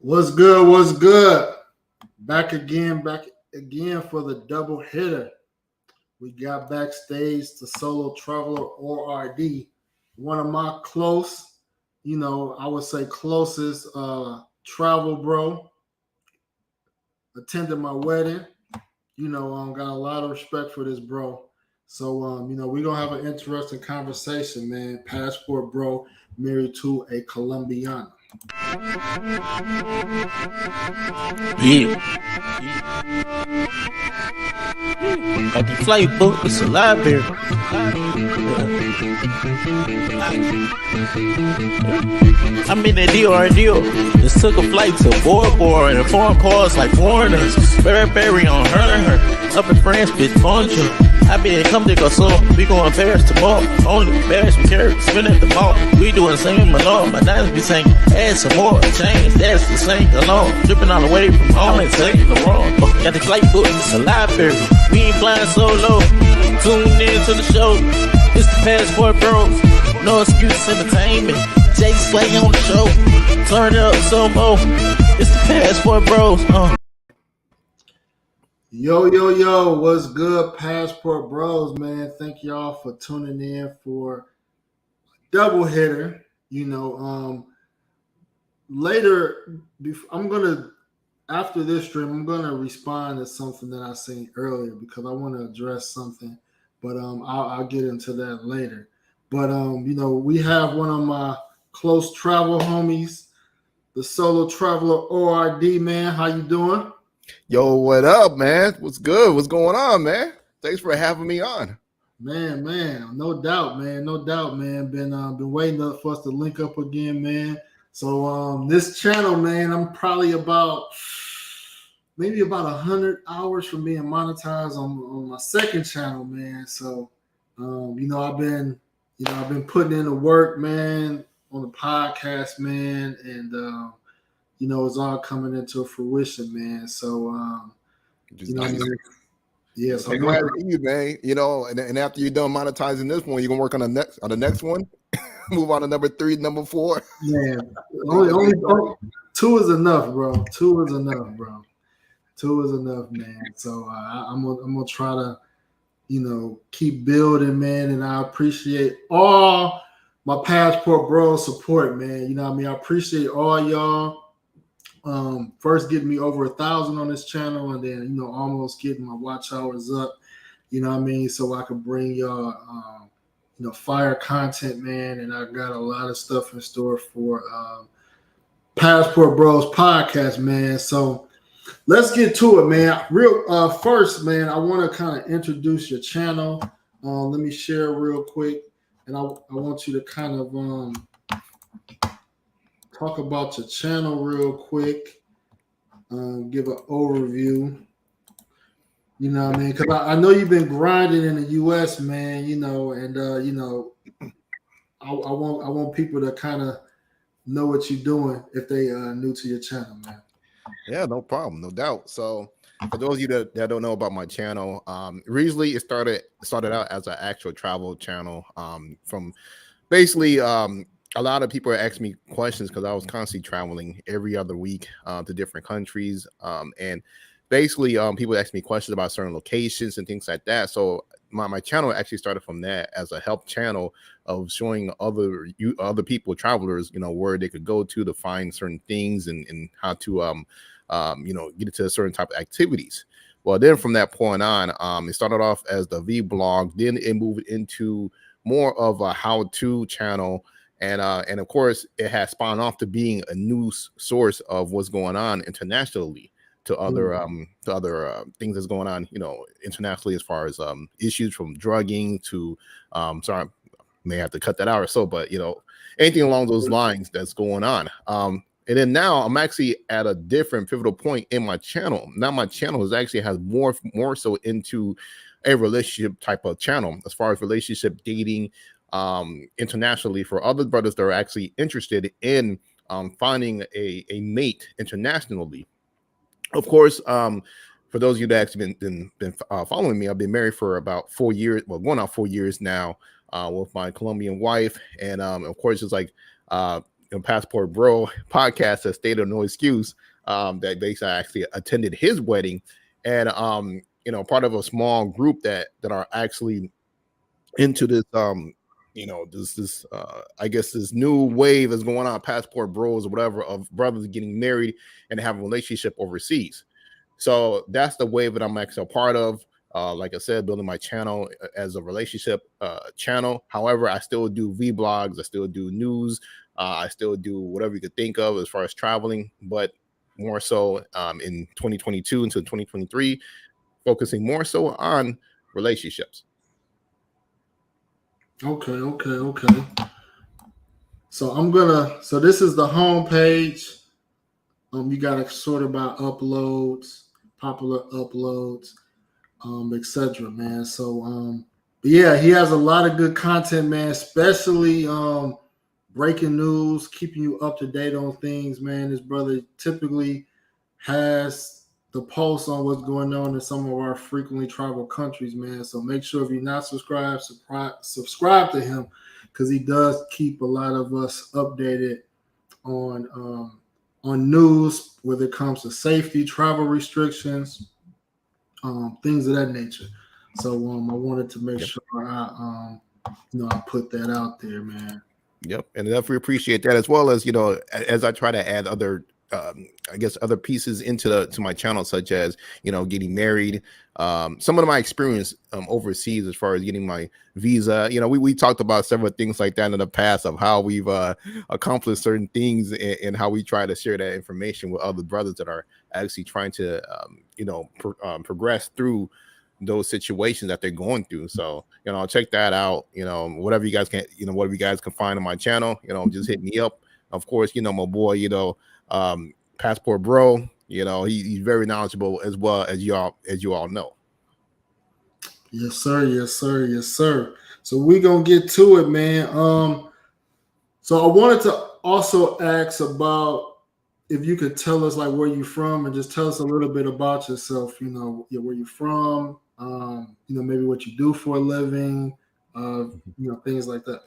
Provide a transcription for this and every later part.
What's good? What's good? Back again for the double hitter. We got backstage the solo traveler ORD, one of my close, I would say closest travel bro. Attended my wedding. Got a lot of respect for this bro. So we're gonna have an interesting conversation, man. Passport bro, married to a Colombiana. Yeah. Got the flight book, it's a library. I'm in that deal. Just took a flight to Bora Bora and foreign cars like foreigners. Berry on her. Up in France, bitch, bonjour. I been come to go so we going Paris tomorrow. Only Paris we carry, spin at the mall. We doing the same alone. My diamonds be saying, add some more change. That's the same alone. Dripping all the way from home and taking the wrong. Got the flight book, it's a library. We ain't flying solo. Tune in to the show. It's the Passport Bros. No excuse entertainment. Jay Slay on the show. Turn it up some more. It's the Passport Bros. Yo, what's good, Passport Bros, man? Thank y'all for tuning in for double hitter. Later, after this stream, I'm gonna respond to something that I seen earlier because I want to address something, but I'll get into that later. But we have one of my close travel homies, the solo traveler ORD, man. How you doing? Yo, what up, man? What's good? What's going on, man? Thanks for having me on. Man, no doubt, man. Been waiting for us to link up again, man. So this channel, man, I'm probably maybe about 100 hours from being monetized on my second channel, man. So I've been putting in the work, man, on the podcast, man, and it's all coming into fruition, man. So, nice. Yes, I'm glad to see you, man. And after you're done monetizing this one, you're gonna work on the next one. Move on to number 3, number 4. Man, only 2 is enough, bro. 2 is enough, man. So I'm gonna try to, keep building, man. And I appreciate all my Passport Bro support, man. I appreciate all y'all. First getting me over 1,000 on this channel, and then almost getting my watch hours up. So I could bring y'all fire content, man. And I got a lot of stuff in store for Passport Bros podcast, man. So let's get to it, man. First, man, I want to kind of introduce your channel. Let me share real quick, and I want you to kind of talk about your channel real quick, give an overview. Because I know you've been grinding in the U.S., man. I want people to kind of know what you're doing if they are new to your channel, man. Yeah, no problem, no doubt. So for those of you that don't know about my channel, originally it started out as an actual travel channel. From basically a lot of people are asking me questions because I was constantly traveling every other week to different countries. And basically, people ask me questions about certain locations and things like that. So my channel actually started from that as a help channel of showing other people, travelers, where they could go to find certain things and how to, get into certain type of activities. Well, then from that point on, it started off as the vlog. Then it moved into more of a how-to channel. And of course, it has spawned off to being a news source of what's going on internationally to other things that's going on, internationally, as far as issues from drugging to sorry, I may have to cut that out or so, but anything along those lines that's going on. And then now I'm actually at a different pivotal point in my channel. Now my channel has more so into a relationship type of channel, as far as relationship dating. Internationally, for other brothers that are actually interested in finding a mate internationally. Of course, for those of you that actually been following me, I've been married for about 4 years, well, going on 4 years now, with my Colombian wife, and of course, it's like Passport Bro podcast that stated no excuse. That basically I actually attended his wedding, and part of a small group that are actually into this this I guess this new wave is going on, Passport Bros or whatever, of brothers getting married and having a relationship overseas. So that's the wave that I'm actually a part of. Like I said, building my channel as a relationship channel. However, I still do vlogs, I still do news, I still do whatever you could think of as far as traveling, but more so in 2022 into 2023, focusing more so on relationships. Okay. So this is the home page. You gotta sort it by uploads, popular uploads, etc. Man. So but yeah, he has a lot of good content, man, especially breaking news, keeping you up to date on things, man. This brother typically has the pulse on what's going on in some of our frequently traveled countries, man. So make sure if you're not subscribed, subscribe to him, because he does keep a lot of us updated on news, whether it comes to safety, travel restrictions, things of that nature. So I wanted to make sure I put that out there, man. Yep, and I definitely appreciate that, as well as as I try to add other, I guess, other pieces to my channel, such as getting married, some of my experience overseas as far as getting my visa. We talked about several things like that in the past of how we've accomplished certain things, and how we try to share that information with other brothers that are actually trying to progress through those situations that they're going through. So check that out. Whatever you guys can find on my channel, just hit me up. Of course, my boy, Passport Bro, he's very knowledgeable, as well as you all know. Yes, sir. So we're gonna get to it, man. So I wanted to also ask about if you could tell us like where you're from, and just tell us a little bit about yourself. Where you're from. Maybe what you do for a living. Things like that.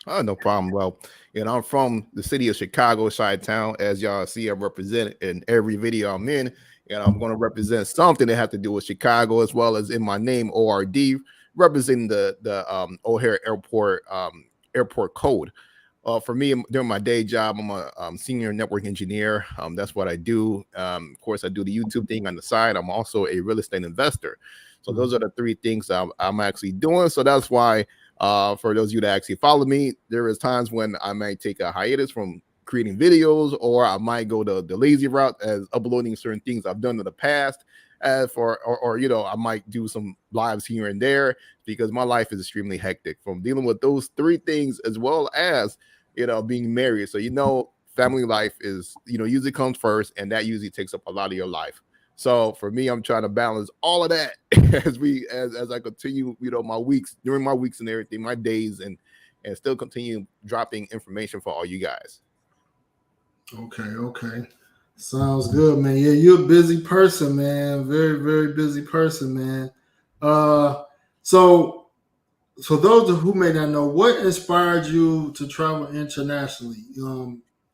Oh, no problem. Well, I'm from the city of Chicago, Chi-Town. As y'all see, I represent in every video I'm in, and I'm going to represent something that has to do with Chicago, as well as in my name, ORD, representing the O'Hare airport code. For me, during my day job, I'm a senior network engineer. That's what I do. Of course, I do the YouTube thing on the side. I'm also a real estate investor. So those are the three things I'm actually doing. So that's why, for those of you that actually follow me, there is times when I might take a hiatus from creating videos, or I might go the lazy route as uploading certain things I've done in the past. Or I might do some lives here and there, because my life is extremely hectic from dealing with those three things, as well as being married. So family life is usually comes first, and that usually takes up a lot of your life. So for me, I'm trying to balance all of that as I continue, during my weeks and everything, my days, and still continue dropping information for all you guys. Okay. Sounds good, man. Yeah, you're a busy person, man. Very, very busy person, man. So those who may not know, what inspired you to travel internationally?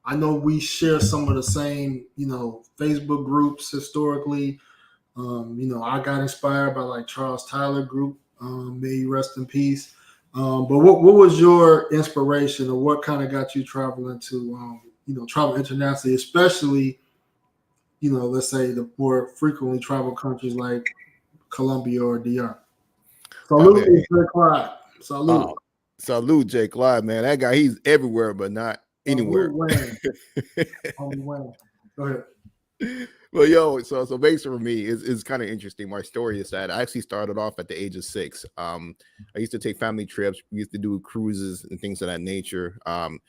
I know we share some of the same, Facebook groups historically. I got inspired by like Charles Tyler Group. May he rest in peace. But what was your inspiration, or what kind of got you traveling to travel internationally, especially let's say the more frequently traveled countries like Colombia or DR? Salute, Jay Clyde. Salute. Salute, Jay Clyde, man. That guy, he's everywhere, but not anywhere. Wayne. Go ahead. Well, so basically for me, it's kind of interesting. My story is that I actually started off at the age of 6. I used to take family trips. We used to do cruises and things of that nature. And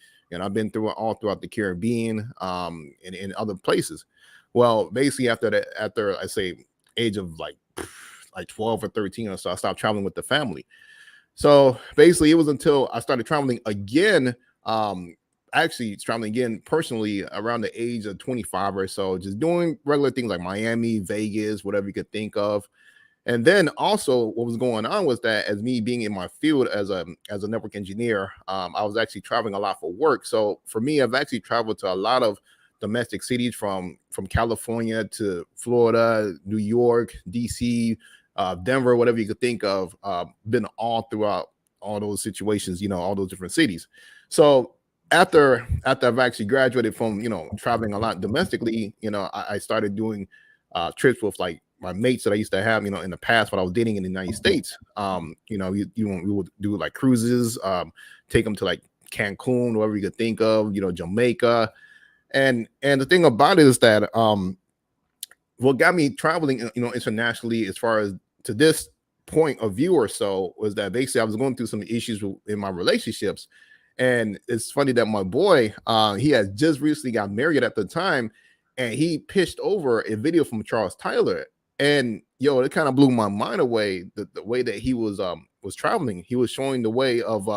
I've been all throughout the Caribbean, and in other places. Well, basically after I say age of like 12 or 13 or so, I stopped traveling with the family. So basically, it was until I started traveling again, actually traveling again personally around the age of 25 or so, just doing regular things like Miami, Vegas, whatever you could think of. And then also what was going on was that as me being in my field as a network engineer, I was actually traveling a lot for work. So for me, I've actually traveled to a lot of domestic cities from California to Florida, New York, DC, Denver, whatever you could think of. Been all throughout all those situations, all those different cities. So after I've actually graduated from traveling a lot domestically, I started doing trips with like my mates that I used to have, in the past when I was dating in the United States. We would do like cruises, take them to like Cancun, whatever you could think of, Jamaica. And the thing about it is that what got me traveling, internationally as far as to this point of view or so was that basically I was going through some issues in my relationships. And it's funny that my boy, he had just recently got married at the time, and he pitched over a video from Charles Tyler. And it kind of blew my mind away the way that he was traveling. He was showing the way of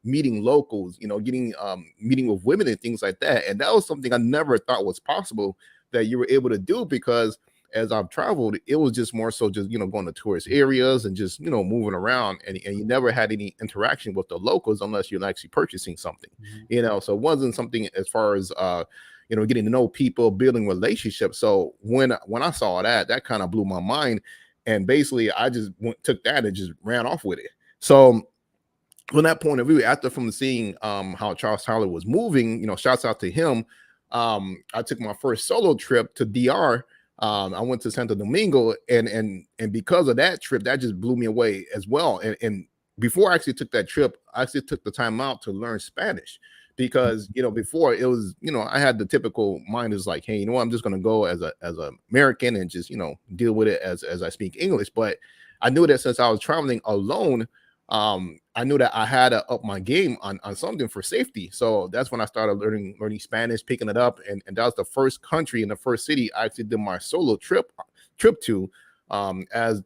meeting locals, getting meeting with women and things like that. And that was something I never thought was possible that you were able to do, because as I've traveled, it was just more so just going to tourist areas and just moving around, and you never had any interaction with the locals unless you're actually purchasing something. So it wasn't something as far as getting to know people, building relationships. So when I saw that kind of blew my mind, and basically I just took that and just ran off with it. So from that point of view, after from seeing how Charles Tyler was moving, shouts out to him. I took my first solo trip to DR. I went to Santo Domingo, and because of that trip, that just blew me away as well. And before I actually took that trip, I actually took the time out to learn Spanish, because before it was I had the typical mind is like, hey, I'm just gonna go as a American and just deal with it as I speak English. But I knew that since I was traveling alone, I knew that I had to up my game on something for safety. So that's when I started learning Spanish, picking it up, and that was the first country and the first city I actually did my solo trip to, as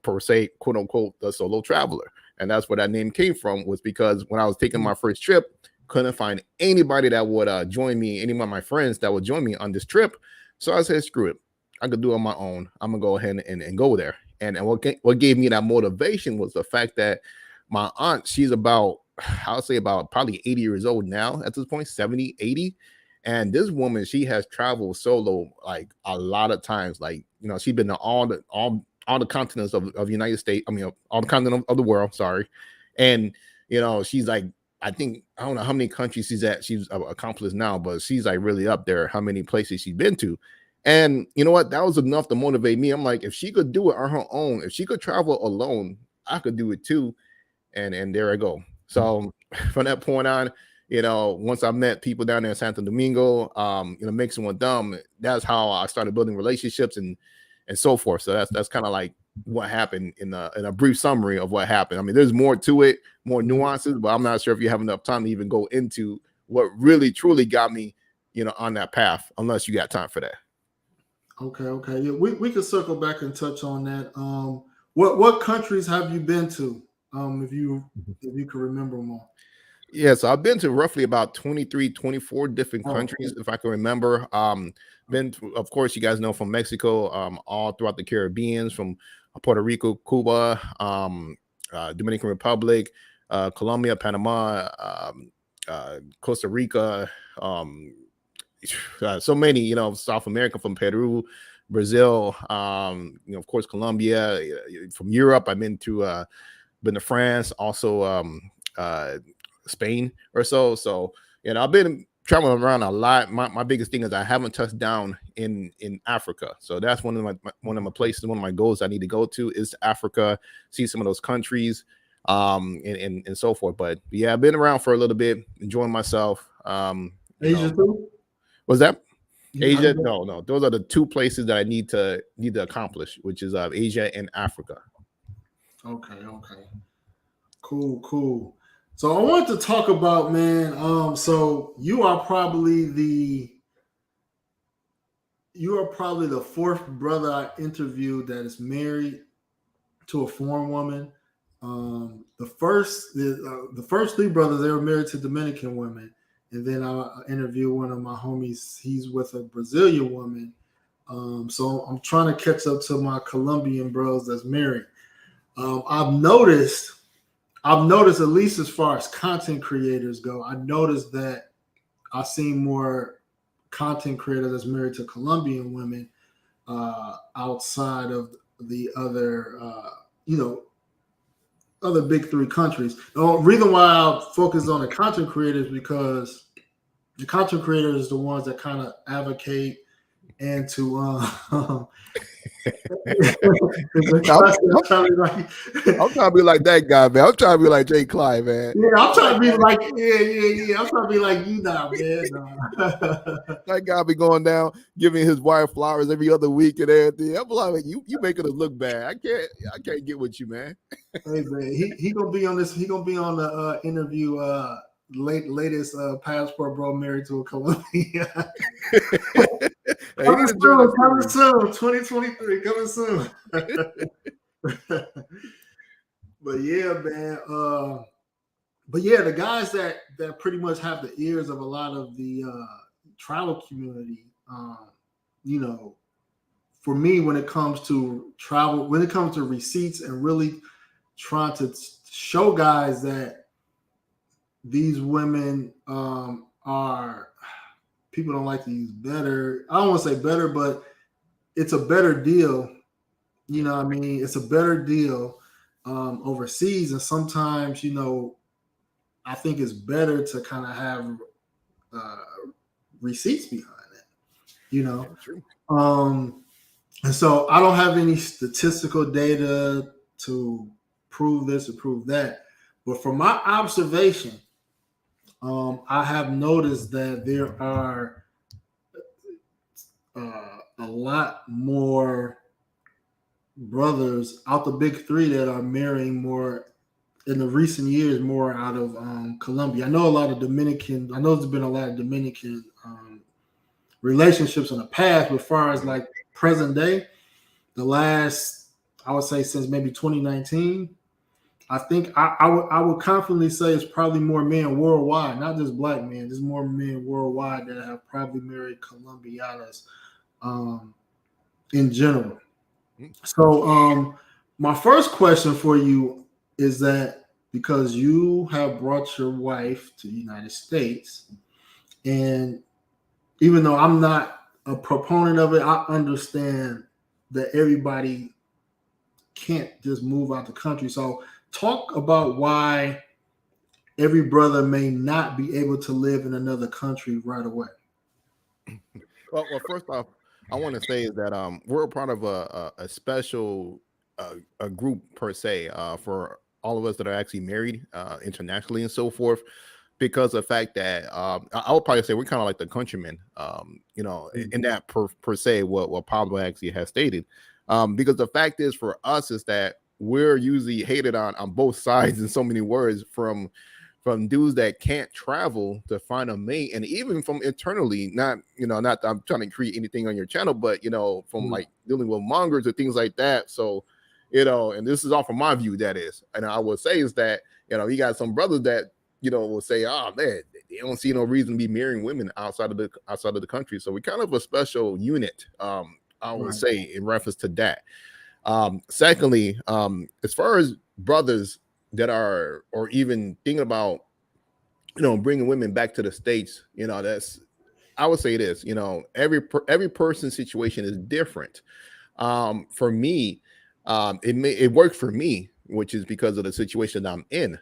per se, quote unquote, the solo traveler. And that's where that name came from, was because when I was taking my first trip, couldn't find anybody that would join me, any of my friends that would join me on this trip. So I said, screw it, I could do it on my own. I'm gonna go ahead and go there. And what gave me that motivation was the fact that my aunt, she's about, I'll say about probably 80 years old now at this point, 70, 80. And this woman, she has traveled solo like a lot of times. Like, she's been to all the continents of the United States. I mean, all the continent of the world, sorry. And, she's like, I don't know how many countries she's accomplished now, but she's like really up there, how many places she's been to. And you know what? That was enough to motivate me. I'm like, if she could do it on her own, if she could travel alone, I could do it too. And there I go. So from that point on, once I met people down there in Santo Domingo, mixing with them, that's how I started building relationships and so forth. So that's kind of like what happened in a brief summary of what happened. I mean, there's more to it, more nuances, but I'm not sure if you have enough time to even go into what really truly got me, on that path, unless you got time for that. Okay. Yeah, we can circle back and touch on that. What countries have you been to? If you can remember them all. Yeah, so I've been to roughly about 23, 24 different countries, if I can remember. Been to, of course, you guys know, from Mexico, all throughout the Caribbean, from Puerto Rico, Cuba, Dominican Republic, Colombia, Panama, Costa Rica, so many, South America, from Peru, Brazil, of course, Colombia. From Europe, I've been to France, also Spain or so. So, I've been traveling around a lot. My biggest thing is I haven't touched down in Africa. So that's one of my places, one of my goals I need to go to is Africa, see some of those countries, and so forth. But yeah, I've been around for a little bit, enjoying myself. Asia too? Was that Asia? No. Those are the two places that I need to accomplish, which is Asia and Africa. Okay. Cool. So I want to talk about, man. So you are probably the fourth brother I interviewed that is married to a foreign woman. The first three brothers, they were married to Dominican women, and then I interviewed one of my homies. He's with a Brazilian woman. So I'm trying to catch up to my Colombian bros that's married. I've noticed at least as far as content creators go, I noticed that I've seen more content creators that's married to Colombian women outside of the other, other big three countries. The reason why I focus on the content creators because the content creators is the ones that kind of advocate and to I'm trying to be like that guy, man. I'm trying to be like Jay Clyde, man. Yeah, I'm trying to be like, yeah. I'm trying to be like you now, man. That guy be going down, giving his wife flowers every other week and everything. I'm like, you making us look bad. I can't get with you, man. Hey man, he gonna be on this. He gonna be on the interview. Latest passport bro married to a Colombian. Coming soon, 2023, coming soon. But yeah, man. But yeah, the guys that pretty much have the ears of a lot of the travel community, for me, when it comes to travel, when it comes to receipts and really trying to show guys that these women are, people don't like to use better. I don't want to say better, but it's a better deal. You know what I mean? It's a better deal overseas. And sometimes, I think it's better to kind of have receipts behind it, True. And so I don't have any statistical data to prove this or prove that. But from my observation, I have noticed that there are a lot more brothers out the big three that are marrying more in the recent years, more out of Colombia. I know a lot of Dominican. I know there's been a lot of Dominican relationships in the past, but as far as like present day, the last, I would say since maybe 2019, I think I would confidently say it's probably more men worldwide, not just black men. There's more men worldwide that have probably married Colombianas in general. So my first question for you is that because you have brought your wife to the United States, and even though I'm not a proponent of it, I understand that everybody can't just move out the country. So talk about why every brother may not be able to live in another country right away. Well, first off, I want to say is that we're a part of a special a group per se for all of us that are actually married internationally and so forth, because of the fact that I would probably say we're kind of like the countrymen, in that per se what Pablo actually has stated, because the fact is for us is that we're usually hated on both sides in so many words, from dudes that can't travel to find a mate, and even from internally, not that I'm trying to create anything on your channel, but from like dealing with mongers or things like that. So and this is all from my view, that is, and I would say is that you got some brothers that will say, oh man, they don't see no reason to be marrying women outside of the country. So we kind of a special unit, I would say, in reference to that. Secondly, as far as brothers that are, or even thinking about, bringing women back to the States, that's, I would say this, every person's situation is different. For me, it worked for me, which is because of the situation that I'm in,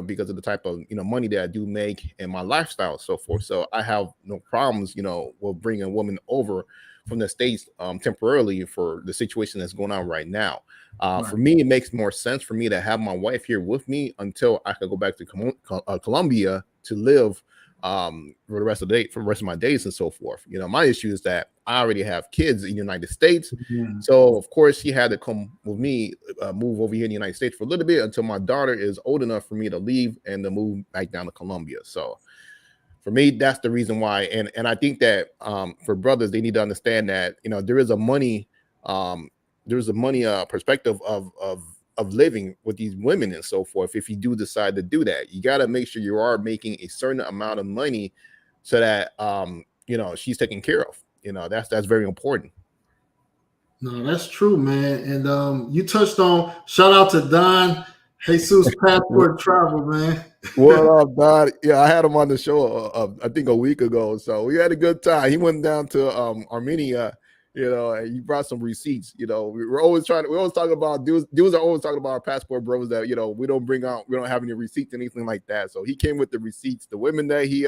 because of the type of, money that I do make and my lifestyle and so forth. So I have no problems, with bringing a woman over from the States temporarily for the situation that's going on right now. For me, it makes more sense for me to have my wife here with me until I can go back to Colombia to live for the rest of my days and so forth. My issue is that I already have kids in the United States. So of course she had to come with me, move over here in the United States for a little bit until my daughter is old enough for me to leave and to move back down to Colombia. So for me, that's the reason why. And I think that for brothers, they need to understand that, there is a money perspective of living with these women and so forth. If you do decide to do that, you got to make sure you are making a certain amount of money so that she's taken care of. That's very important. No, that's true, man. And you touched on shout out to Don Jesus Passport Travel, man. What up, Don? Yeah, I had him on the show, I think a week ago. So we had a good time. He went down to Armenia, and he brought some receipts. We're always we always talk about dudes are always talking about our passport bros that we don't have any receipts, anything like that. So he came with the receipts, the women that he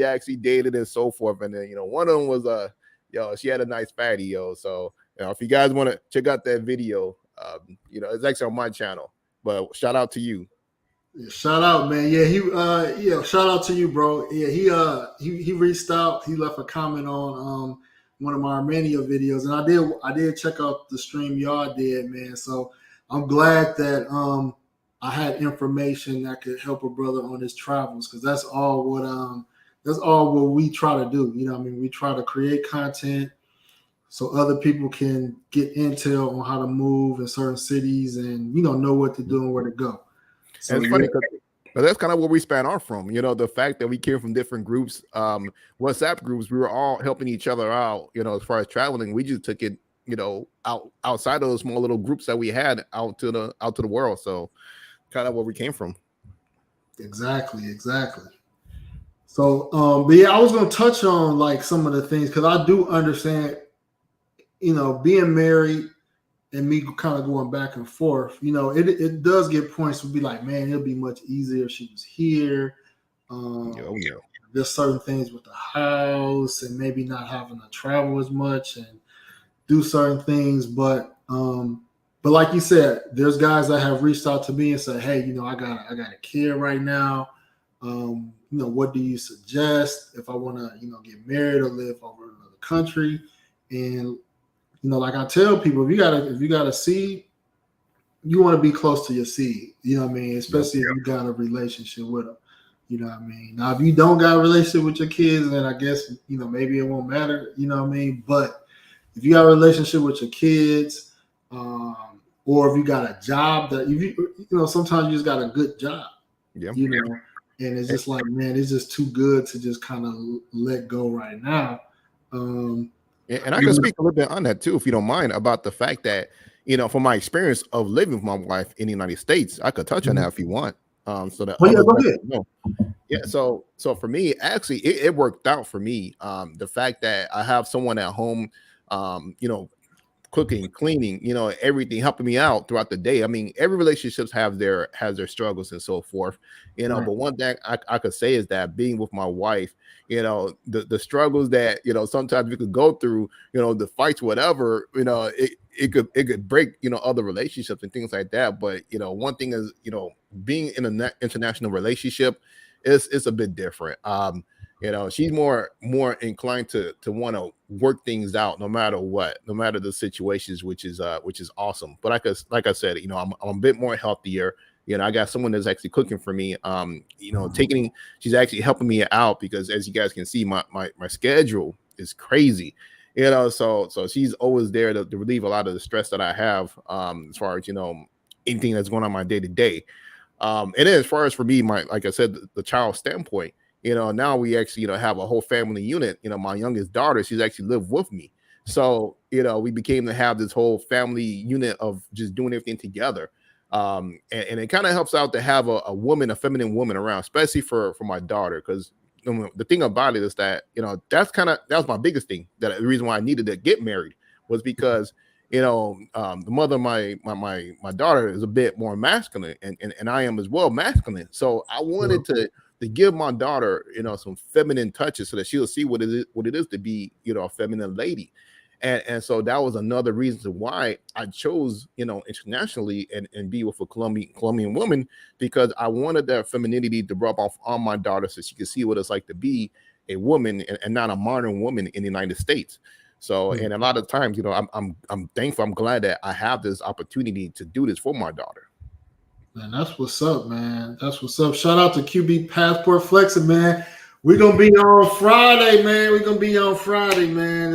actually dated and so forth. And then one of them was she had a nice fatty, So if you guys want to check out that video, it's actually on my channel. But shout out to you. Yeah, shout out, man. Yeah, shout out to you, bro. Yeah, he reached out. He left a comment on one of my Armenia videos, and I did check out the stream y'all did, man. So I'm glad that I had information that could help a brother on his travels, because that's all what we try to do. You know what I mean? We try to create content so other people can get intel on how to move in certain cities and know what to do and where to go. So, and it's funny because that's kind of where we span off from. The fact that we came from different groups, WhatsApp groups, we were all helping each other out. As far as traveling, we just took it, outside of those small little groups that we had out to the world. So, kind of where we came from. Exactly. So, but yeah, I was going to touch on like some of the things because I do understand, being married. And me kind of going back and forth, it does get points to be like, man, it'll be much easier if she was here. There's certain things with the house and maybe not having to travel as much and do certain things. But like you said, there's guys that have reached out to me and said, hey, I got a kid right now. What do you suggest if I want to, get married or live over in another country? And like I tell people, if you got a seed, you want to be close to your seed. You know what I mean? Especially if you got a relationship with them. You know what I mean? Now, if you don't got a relationship with your kids, then I guess, maybe it won't matter. You know what I mean? But if you got a relationship with your kids, or if you got a job that sometimes you just got a good job. Yeah. And it's just like, man, it's just too good to just kind of let go right now. And I can speak a little bit on that too, if you don't mind, about the fact that, from my experience of living with my wife in the United States, I could touch on that if you want. So that go ahead. Yeah. So for me, actually, it worked out for me. The fact that I have someone at home, cooking, cleaning, everything, helping me out throughout the day. I mean, every relationship has their struggles and so forth, Right. But one thing I could say is that being with my wife, the struggles that, sometimes we could go through, the fights, whatever, it could break, other relationships and things like that. But, one thing is, being in an international relationship is a bit different. She's more inclined to want to work things out no matter what, no matter the situations, which is awesome. But like I said, I'm a bit more healthier. I got someone that's actually cooking for me. She's actually helping me out because, as you guys can see, my schedule is crazy. So she's always there to relieve a lot of the stress that I have, as far as anything that's going on my day to day. And then as far as for me, like I said, the child standpoint. Now we actually, have a whole family unit. My youngest daughter, she's actually lived with me. So, we became to have this whole family unit of just doing everything together. And it kind of helps out to have a feminine woman around, especially for my daughter. Because the thing about it is that, that was my biggest thing. That the reason why I needed to get married was because, the mother of my daughter is a bit more masculine and I am as well masculine. So I wanted to give my daughter, some feminine touches so that she'll see what it is to be, a feminine lady. And so that was another reason why I chose, internationally and be with a Colombian woman, because I wanted that femininity to rub off on my daughter so she could see what it's like to be a woman and not a modern woman in the United States. So, and a lot of times, I'm thankful, I'm glad that I have this opportunity to do this for my daughter. Man, that's what's up, man. That's what's up. Shout out to QB Passport Flexing, man. We're gonna be on Friday, man. It's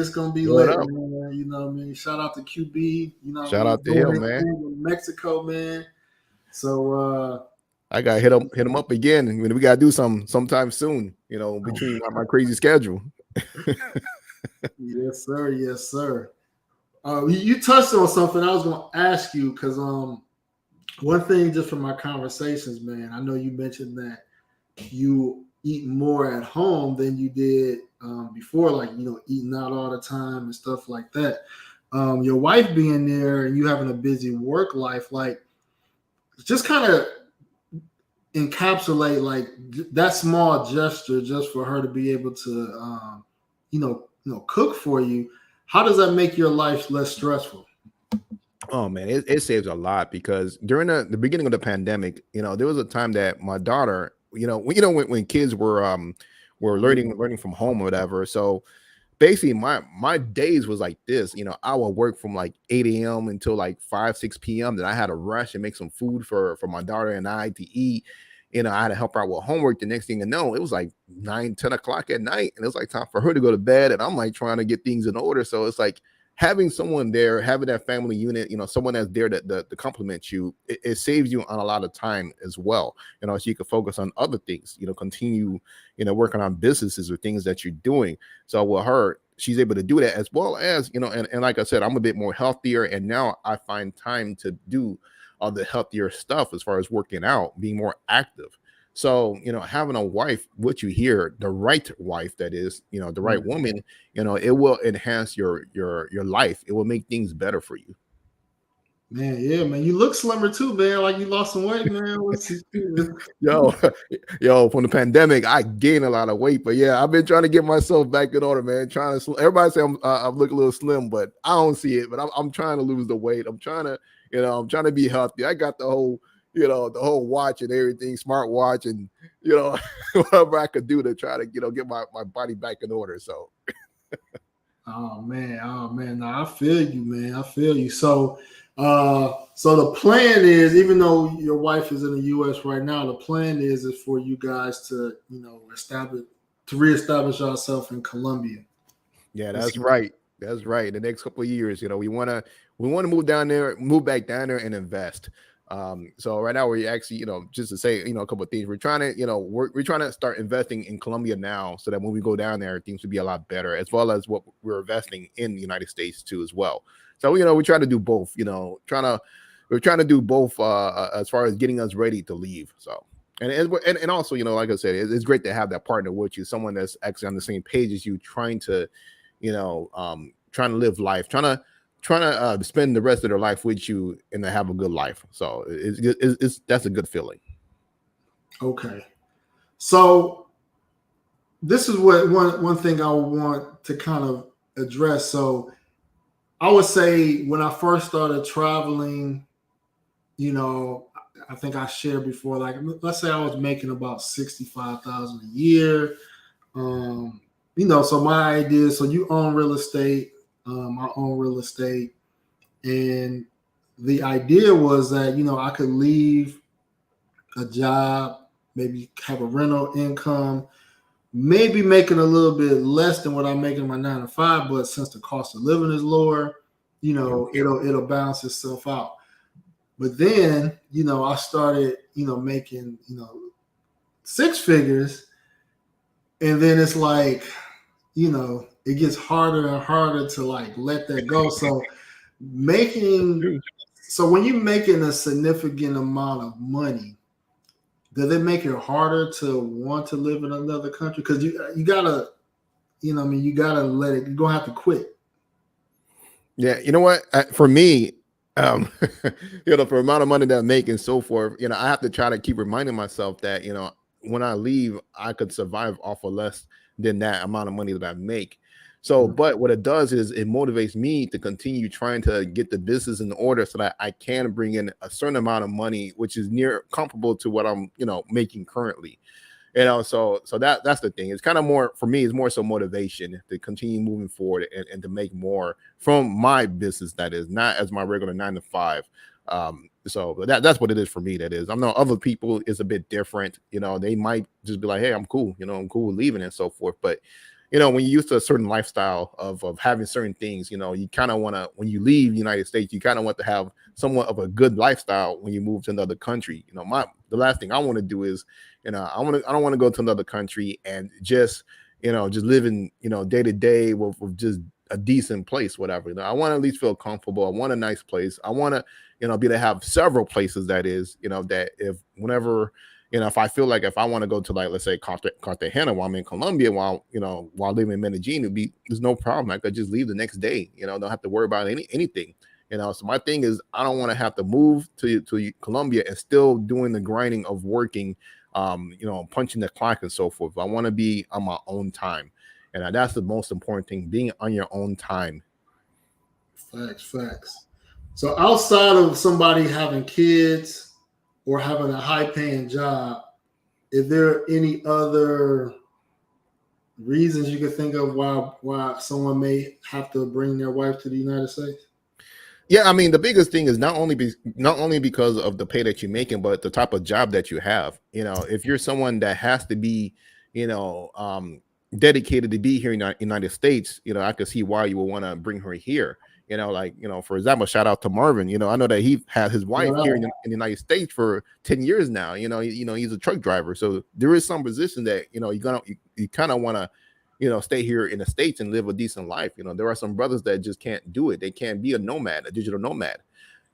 gonna be lit, man. You know what I mean? Shout out to QB. Shout out to him, man. Mexico, man. So I gotta hit him up again. We gotta do sometime soon, between my crazy schedule. Yes, sir. You touched on something I was going to ask you because one thing just from my conversations, man, I know you mentioned that you eat more at home than you did before, like eating out all the time and stuff like that. Your wife being there and you having a busy work life, like just kind of encapsulate like that small gesture just for her to be able to cook for you. How does that make your life less stressful? Oh man, it saves a lot because during the beginning of the pandemic, there was a time that my daughter, when kids were learning from home or whatever. So basically my days was like this. I would work from like 8 a.m. until like 5, 6 p.m. Then I had to rush and make some food for my daughter and I to eat. I had to help her out with homework. The next thing you know, it was like 9, 10 o'clock at night. And it was like time for her to go to bed. And I'm like trying to get things in order. So it's like having someone there, having that family unit, someone that's there to compliment you, it saves you on a lot of time as well. So you can focus on other things, continue, working on businesses or things that you're doing. So with her, she's able to do that, as well as, and like I said, I'm a bit more healthier. And now I find time to do all the healthier stuff as far as working out, being more active. So, having a wife, what you hear, the right wife, that is, the right woman, it will enhance your life. It will make things better for you. Man, yeah, man. You look slimmer too, man. Like you lost some weight, man. Yo, from the pandemic, I gained a lot of weight, but yeah, I've been trying to get myself back in order, man. Everybody say I look a little slim, but I don't see it. But I'm trying to lose the weight. I'm trying to be healthy. I got the whole watch and everything, smart watch, and whatever I could do to try to get my body back in order. So oh man. No, I feel you, man. I feel you. So the plan is, even though your wife is in the US right now, the plan is for you guys to reestablish yourself in Colombia. Yeah, that's right. That's right. The next couple of years, we want to move back down there and invest. So right now we're actually, just to say, a couple of things. We're trying to, we're trying to start investing in Colombia now, so that when we go down there, things will be a lot better, as well as what we're investing in the United States too, as well. So we try to do both. We're trying to do both as far as getting us ready to leave. So. And also, like I said, it's great to have that partner with you, someone that's actually on the same page as you, trying to live life, trying to spend the rest of their life with you and to have a good life. So that's a good feeling. Okay. So this is what one thing I want to kind of address. So I would say when I first started traveling, I think I shared before, like, let's say I was making about 65,000 a year. So my idea, so you own real estate, I own real estate. And the idea was that, I could leave a job, maybe have a rental income, maybe making a little bit less than what I'm making my 9 to 5, but since the cost of living is lower, it'll balance itself out. But then, I started, making, 6 figures. And then it's like, it gets harder and harder to like let that go. So when you're making a significant amount of money, does it make it harder to want to live in another country? Because you gotta, you gotta let it. You're gonna have to quit. Yeah, you know what? For me, for amount of money that I make and so forth, I have to try to keep reminding myself that when I leave, I could survive off of less than that amount of money that I make. So, but what it does is it motivates me to continue trying to get the business in order, so that I can bring in a certain amount of money, which is near comparable to what I'm, making currently. So that's the thing. It's kind of more for me. It's more so motivation to continue moving forward and to make more from my business. That is not as my regular 9 to 5. So that's what it is for me. That is, I know other people is a bit different. They might just be like, hey, I'm cool. I'm cool with leaving and so forth. But when you're used to a certain lifestyle of having certain things, you kind of want to, when you leave the United States, you kind of want to have somewhat of a good lifestyle when you move to another country. The last thing I want to do is, I don't want to go to another country and just living, day to day with just a decent place, whatever. I want to at least feel comfortable. I want a nice place. I want to, be to have several places, that is, that if whenever, if I feel like if I want to go to, like, let's say Cartagena while I'm in Colombia, while living in Medellin, there's no problem. I could just leave the next day, don't have to worry about anything. So my thing is, I don't want to have to move to Colombia and still doing the grinding of working, punching the clock and so forth. I want to be on my own time. And that's the most important thing, being on your own time. Facts. So outside of somebody having kids or having a high-paying job, is there any other reasons you could think of why someone may have to bring their wife to the United States? Yeah, I mean, the biggest thing is not only because of the pay that you're making, but the type of job that you have. If you're someone that has to be, dedicated to be here in the United States, I could see why you would want to bring her here. For example, shout out to Marvin. I know that he had his wife here in the United States for 10 years now. He's a truck driver, so there is some position that you kind of want to stay here in the States and live a decent life. There are some brothers that just can't do it. They can't be a digital nomad.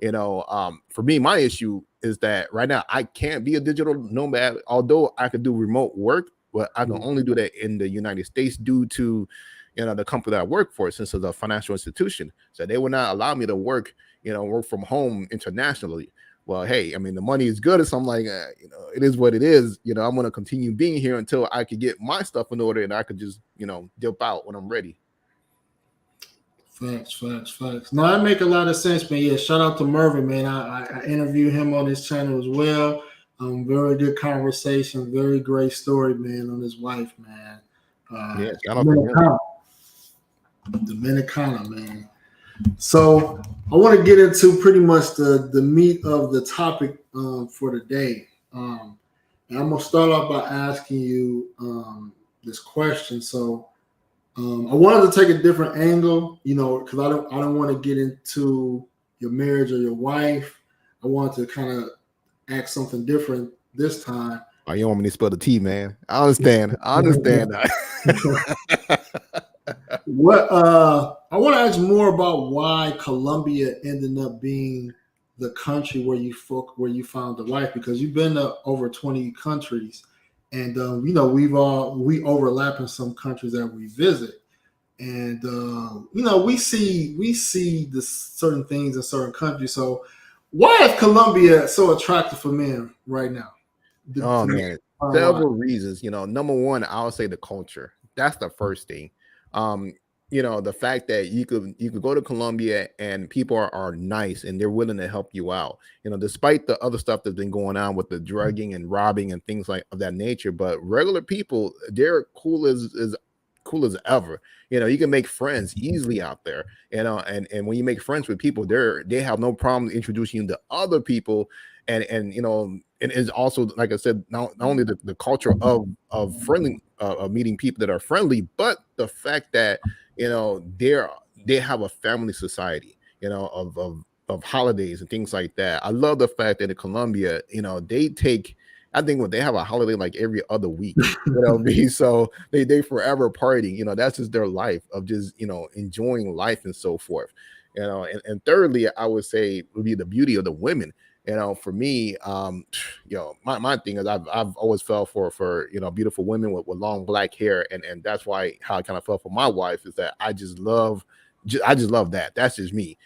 For me, my issue is that right now I can't be a digital nomad, although I could do remote work, but I can only do that in the United States due to, the company that I work for, since it's a financial institution. So they will not allow me to work from home internationally. Well, hey, I mean, the money is good. So I'm like, it is what it is. I'm going to continue being here until I could get my stuff in order and I could just, dip out when I'm ready. Facts. No, that make a lot of sense, man. Yeah, shout out to Mervin, man. I interviewed him on his channel as well. Very good conversation. Very great story, man, on his wife, man. Shout out Dominicana, man. So I want to get into pretty much the meat of the topic for today. And I'm gonna start off by asking you this question. So I wanted to take a different angle, because I don't want to get into your marriage or your wife. I wanted to kind of ask something different this time. Oh, you want me to spill the tea, man? I understand that. What I want to ask more about why Colombia ended up being the country where you found the wife, because you've been to over 20 countries, and we overlap in some countries that we visit, and we see the certain things in certain countries. So why is Colombia so attractive for men right now? Oh man, several reasons. Number one, I would say the culture. That's the first thing. The fact that you could go to Colombia and people are nice and they're willing to help you out, despite the other stuff that's been going on with the drugging and robbing and things of that nature. But regular people, they're cool as ever. You can make friends easily out there, and when you make friends with people, they have no problem introducing you to other people. And it is also, like I said, not only the culture of friendly, of meeting people that are friendly, but the fact that they have a family society, of holidays and things like that. I love the fact that in Colombia, they take, I think when they have a holiday like every other week, so they forever partying, that's just their life of just, enjoying life and so forth, and thirdly, I would say would be the beauty of the women. For me, my thing is I've always fell for beautiful women with long black hair, and that's how I kind of fell for my wife, is that I just love that. That's just me,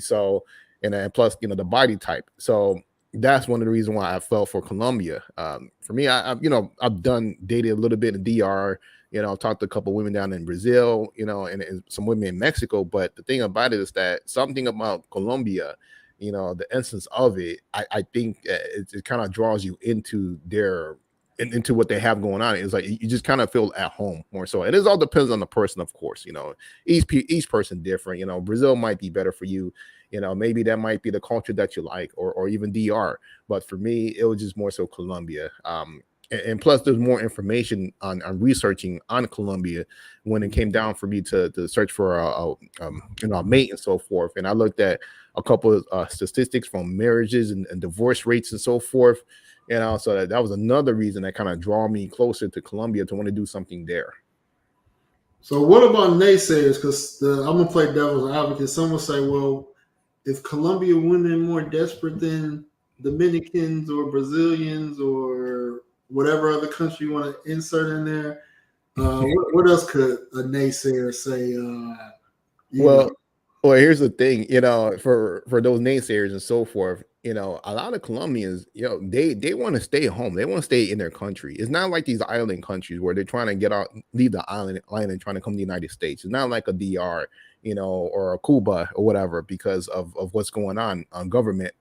so, and plus the body type. So that's one of the reasons why I fell for Colombia. For me, I've dated a little bit in DR. I've talked to a couple of women down in Brazil, and some women in Mexico. But the thing about it is that something about Colombia, the essence of it, I think it kind of draws you into into what they have going on. It's like you just kind of feel at home more so. And it all depends on the person, of course. Each person different. Brazil might be better for you. Maybe that might be the culture that you like, or even DR. But for me, it was just more so Colombia. And plus, there's more information on researching on Colombia when it came down for me to search for a mate and so forth. And I looked at a couple of statistics from marriages and divorce rates and so forth. So that was another reason that kind of draw me closer to Colombia to want to do something there. So what about naysayers? Because I'm gonna play devil's advocate. Some will say, well, if Colombia women more desperate than Dominicans or Brazilians or whatever other country you want to insert in there, what else could a naysayer say? You know, Well, well, here's the thing, for those naysayers and so forth, a lot of Colombians, they want to stay home. They want to stay in their country. It's not like these island countries where they're trying to get out, leave the island and trying to come to the United States. It's not like a DR, or a Cuba or whatever because of what's going on government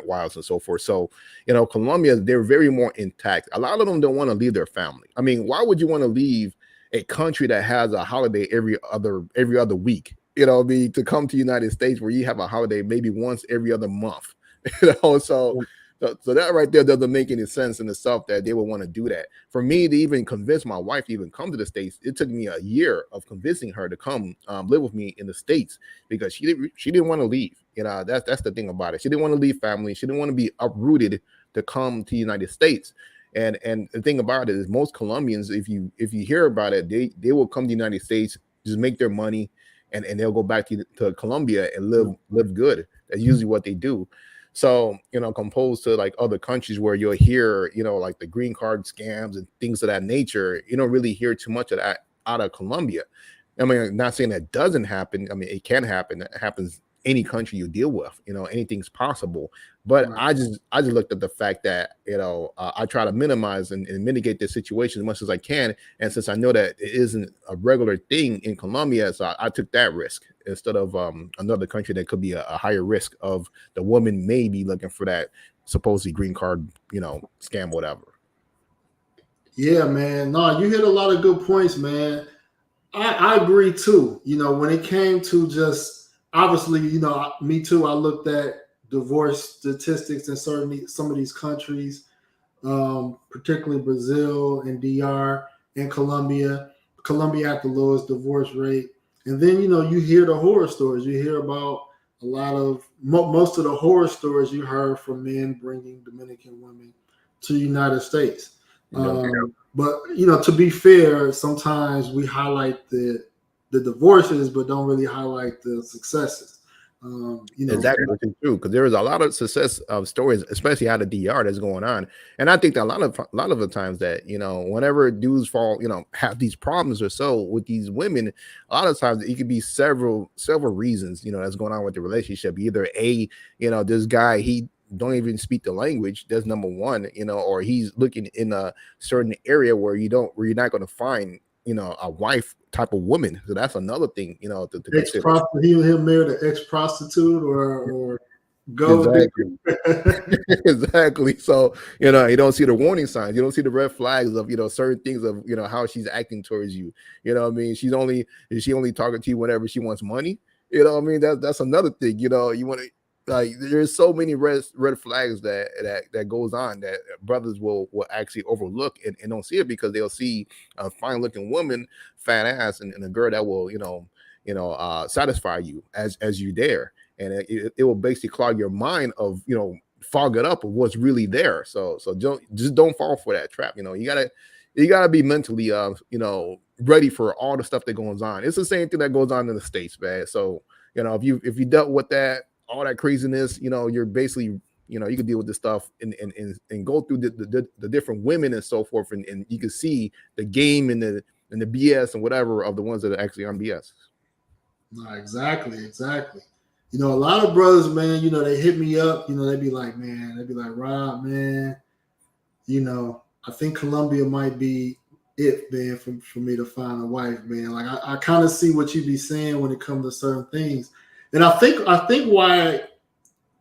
wise and so forth. So, Colombia, they're very more intact. A lot of them don't want to leave their family. I mean, why would you want to leave a country that has a holiday every other week, what I mean, to come to the United States where you have a holiday maybe once every other month, so that right there doesn't make any sense in itself that they would want to do that. For me to even convince my wife to even come to the States, it took me a year of convincing her to come live with me in the States because she didn't want to leave. That's the thing about it. She didn't want to leave family. She didn't want to be uprooted to come to the United States. And the thing about it is most Colombians, if you hear about it, they will come to the United States, just make their money, and they'll go back to Colombia and live good. That's usually what they do. So, composed to like other countries where you'll hear, like the green card scams and things of that nature, you don't really hear too much of that out of Colombia. I mean, I'm not saying that doesn't happen. I mean, it can happen. It happens any country you deal with, anything's possible. But right. I just looked at the fact that, I try to minimize and mitigate this situation as much as I can. And since I know that it isn't a regular thing in Colombia, so I took that risk instead of another country that could be a higher risk of the woman maybe looking for that supposedly green card, scam, whatever. Yeah, man. No, you hit a lot of good points, man. I agree too. When it came to just obviously, me too. I looked at divorce statistics in some of these countries, particularly Brazil and DR and Colombia. Colombia had the lowest divorce rate, and then you hear the horror stories. You hear about a lot of most of the horror stories you heard from men bringing Dominican women to the United States. But to be fair, sometimes we highlight the divorces, but don't really highlight the successes. Exactly, which is true because there is a lot of success of stories, especially out of DR, that's going on, and I think that a lot of the times that whenever dudes have these problems or so with these women, a lot of times it could be several reasons that's going on with the relationship. Either this guy, he don't even speak the language. That's number one, or he's looking in a certain area where you're not going to find a wife type of woman. So that's another thing, to consider. He'll marry the ex prostitute or go exactly. Exactly. So you don't see the warning signs. You don't see the red flags of certain things of how she's acting towards you. You know what I mean? Is she only talking to you whenever she wants money? You know what I mean? That's another thing. You want to. Like there's so many red flags that goes on that brothers will actually overlook and don't see it because they'll see a fine looking woman, fat ass, and a girl that will satisfy you as you there, and it will basically clog your mind of fog it up of what's really there. So don't fall for that trap. You gotta be mentally ready for all the stuff that goes on. It's the same thing that goes on in the States, man. So if you dealt with that, all that craziness, you're basically, you can deal with this stuff and go through the different women and so forth, and you can see the game and the BS and whatever of the ones that are actually on BS. No, exactly. A lot of brothers, man, they hit me up, they be like, Rob, man, I think Colombia might be it, man, for me to find a wife, man. Like I kind of see what you be saying when it comes to certain things. And I think why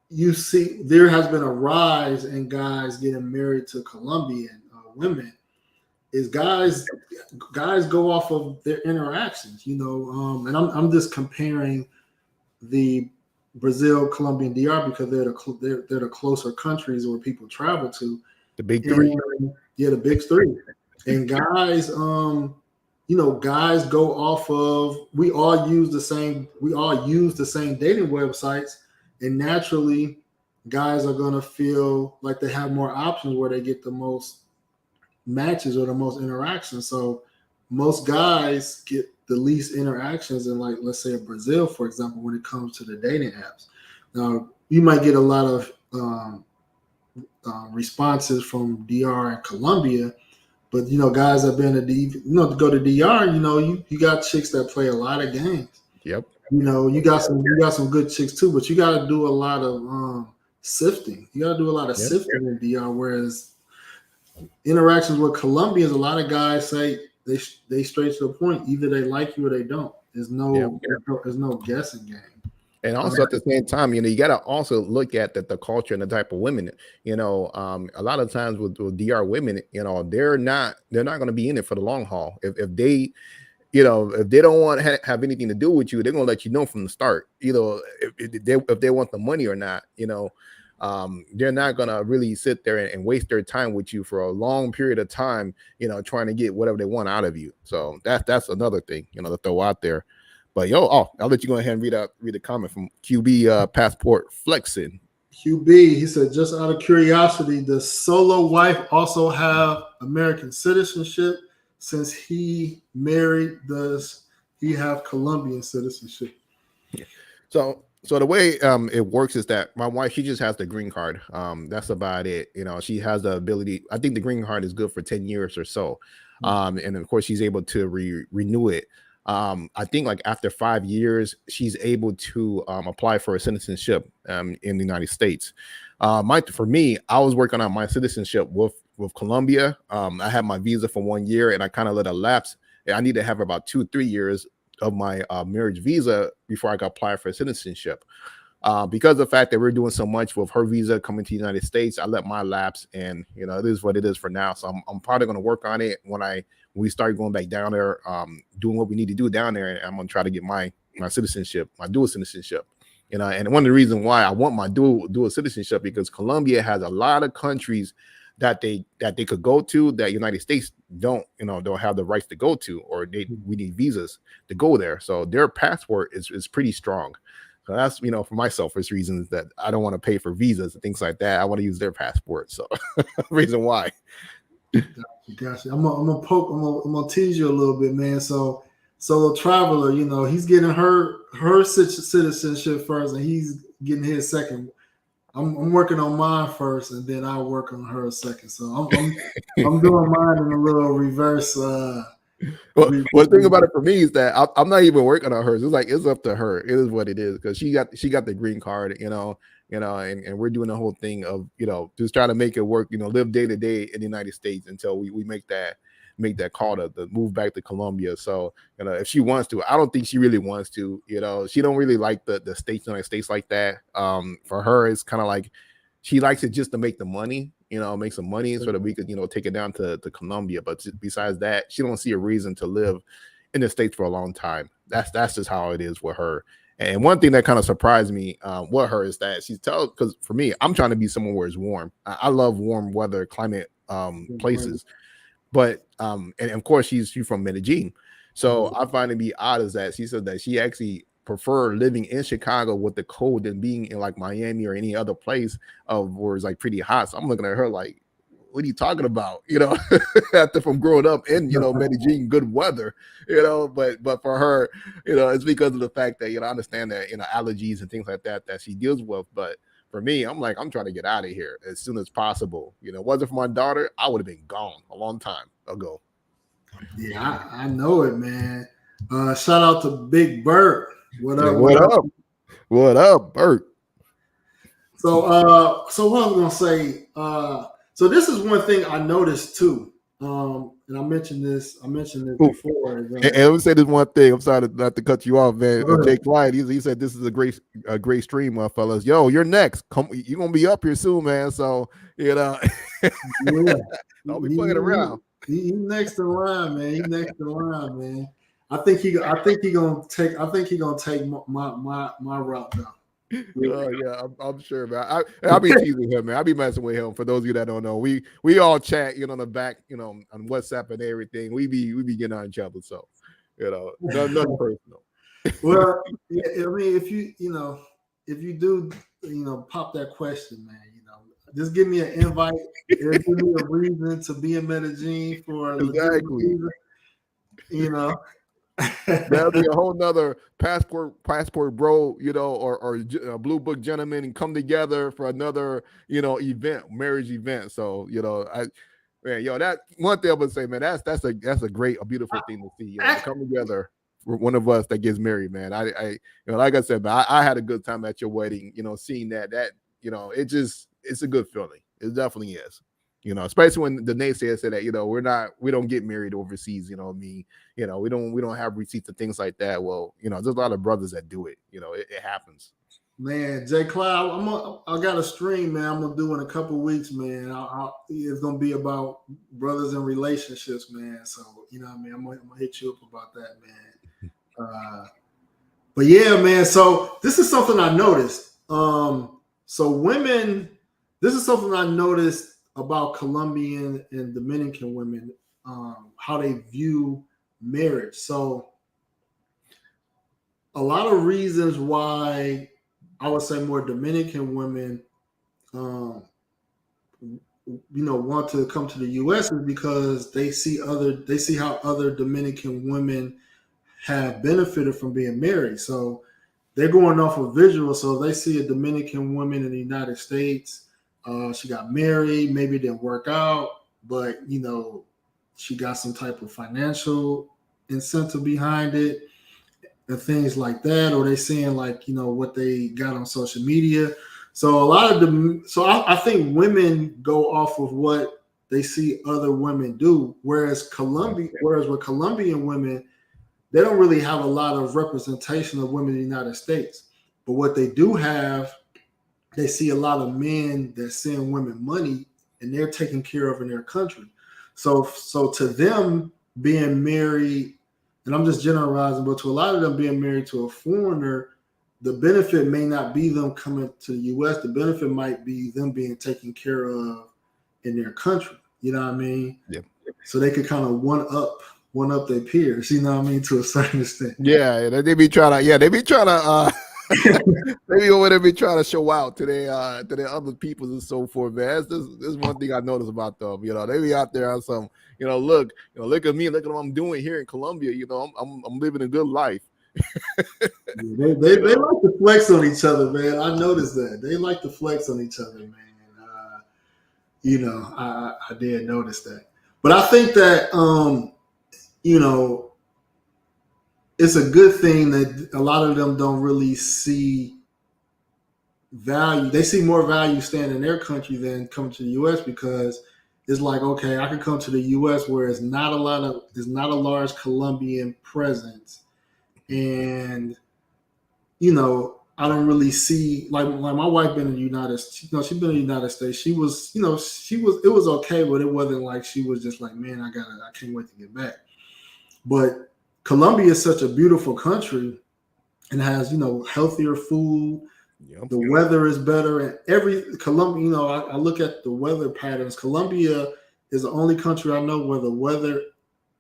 you see there has been a rise in guys getting married to Colombian women is guys go off of their interactions, and I'm just comparing the Brazil, Colombia, and DR because they're the closer countries where people travel to. The big three. The big three. And guys, guys go off of we all use the same dating websites, and naturally guys are gonna feel like they have more options where they get the most matches or the most interactions. So most guys get the least interactions in, like, let's say Brazil, for example, when it comes to the dating apps. Now, you might get a lot of responses from DR and Colombia, but guys that been to go to DR, you got chicks that play a lot of games. Yep. You got some good chicks too, but you got to do a lot of sifting. You got to do a lot of sifting in DR. Whereas interactions with Colombians, a lot of guys say they straight to the point. Either they like you or they don't. There's no guessing game. And also at the same time, you got to also look at the culture and the type of women. A lot of times with DR women, they're not going to be in it for the long haul. If they don't want to have anything to do with you, they're going to let you know from the start. If they want the money or not. They're not going to really sit there and waste their time with you for a long period of time. Trying to get whatever they want out of you. So that's another thing to throw out there. But I'll let you go ahead and read a comment from QB Passport Flexing. QB, he said, just out of curiosity, does Solo wife also have American citizenship? Since he married, does he have Colombian citizenship? Yeah. So the way it works is that my wife, she just has the green card. That's about it. She has the ability. I think the green card is good for 10 years or so. And of course, she's able to renew it. I think like after 5 years, she's able to apply for a citizenship in the United States. For me, I was working on my citizenship with Colombia. I had my visa for 1 year and I kind of let it lapse. I need to have about 2-3 years of my marriage visa before I could apply for citizenship. Because of the fact that we're doing so much with her visa coming to the United States, I let my lapse, and it is what it is for now. So I'm probably going to work on it when we start going back down there, doing what we need to do down there. And I'm going to try to get my citizenship, my dual citizenship. And one of the reasons why I want my dual citizenship, because Colombia has a lot of countries that they could go to that United States don't have the rights to go to, or we need visas to go there. So their passport is pretty strong. So that's, for my selfish reasons that I don't want to pay for visas and things like that. I want to use their passport. So reason why. Gotcha. I'm gonna tease you a little bit, man. So Solo Traveler, he's getting her citizenship first, and he's getting his second. I'm working on mine first, and then I'll work on her second. So I'm doing mine in a little reverse. Well, the thing about it for me is that I'm not even working on hers. It's like it's up to her. It is what it is, because she got the green card, and we're doing the whole thing of just trying to make it work. Live day to day in the United States until we make that call to move back to Colombia. So if she wants to, I don't think she really wants to. She don't really like the United States like that. For her, it's kind of like she likes it just to make the money. Make some money so that we could, take it down to Colombia. But besides that, she don't see a reason to live in the States for a long time. That's just how it is with her. And one thing that kind of surprised me with her is that because for me, I'm trying to be somewhere where it's warm. I love warm weather, climate places. But and of course she's from Medellin. So I find it be odd is that she said that she actually prefer living in Chicago with the cold than being in like Miami or any other place where it's like pretty hot. So I'm looking at her like, what are you talking about? After from growing up in, Medellin, good weather, but for her, it's because of the fact that, I understand that, allergies and things like that she deals with. But for me, I'm trying to get out of here as soon as possible. Wasn't for my daughter, I would have been gone a long time ago. Yeah, I know it, man. Shout out to Big Bert. What up? What up, Bert? So what I was gonna say, so this is one thing I noticed too. And I mentioned this before. And let me say this one thing. I'm sorry not to cut you off, man. Jake Clyde, he said this is a great stream, fellas. Yo, you're next. You're gonna be up here soon, man. So yeah. Don't be playing around. He's next in line, man. He's next in line, man. I think he gonna take my route down. Yeah, I'm sure, man. I'll be teasing him, man. I'll be messing with him. For those of you that don't know, we all chat, on the back, on WhatsApp and everything. We be getting on each other, so nothing personal. Well, yeah, I mean, if you do, pop that question, man. Just give me an invite. Give me a reason to be in Medellin for exactly. You know. That'll be a whole nother passport, bro. Or blue book gentleman, and come together for another, event, marriage event. So, man, that one thing I would say, man, that's a beautiful thing to see. To come together for one of us that gets married, man. Like I said, man, I had a good time at your wedding. Seeing that it's a good feeling. It definitely is. Especially when the naysayers say that, we don't get married overseas. We don't have receipts and things like that. Well, there's a lot of brothers that do it. It happens. Man, Jay Cloud, I got a stream, man. I'm gonna do in a couple weeks, man. It's gonna be about brothers and relationships, man. So what I mean. I'm gonna hit you up about that, man. But yeah, man. So this is something I noticed. This is something I noticed about Colombian and Dominican women, how they view marriage. So a lot of reasons why I would say more Dominican women, want to come to the U.S. is because they see how other Dominican women have benefited from being married. So they're going off of visual. So they see a Dominican woman in the United States. She got married, maybe it didn't work out, but she got some type of financial incentive behind it and things like that, or they seeing what they got on social media. So a lot of them, I think women go off of what they see other women do, whereas with Colombian women, they don't really have a lot of representation of women in the United States. But what they do have, they see a lot of men that send women money and they're taken care of in their country. So to them being married, and I'm just generalizing, but to a lot of them being married to a foreigner, the benefit may not be them coming to the U.S. The benefit might be them being taken care of in their country. You know what I mean? Yep. So they could kind of one up their peers. You know what I mean? To a certain extent. Yeah, they be trying to. Maybe over there be trying to show out to their other peoples and so forth, man. This is one thing I noticed about them. They be out there on some, look at me, look at what I'm doing here in Colombia. I'm living a good life. They like to flex on each other, man. I noticed that they like to flex on each other, man. I did notice that, but I think that it's a good thing that a lot of them don't really see value. They see more value staying in their country than coming to the U.S. because it's like, okay, I can come to the U.S. where there's not a large Colombian presence, and I don't really see like my wife been in the United States. She's been in the United States. She was, it was okay, but it wasn't like she was just like, man, I can't wait to get back. But Colombia is such a beautiful country and has, healthier food. Yep. The weather is better, and Colombia, I look at the weather patterns. Colombia is the only country I know where the weather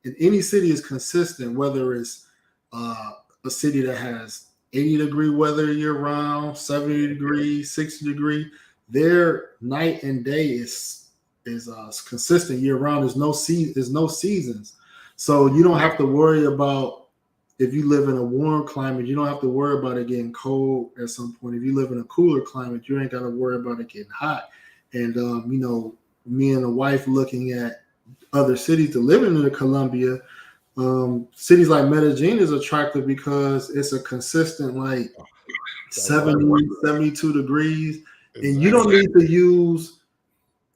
in any city is consistent, whether it's a city that has 80-degree weather year round, 70 degrees, 60 degree. Their night and day is consistent year round. There's no seasons. So you don't have to worry about if you live in a warm climate, you don't have to worry about it getting cold at some point. If you live in a cooler climate, you ain't got to worry about it getting hot. And, me and the wife looking at other cities to live in Colombia, cities like Medellin is attractive because it's a consistent 70, 72 degrees. Exactly. And you don't need to use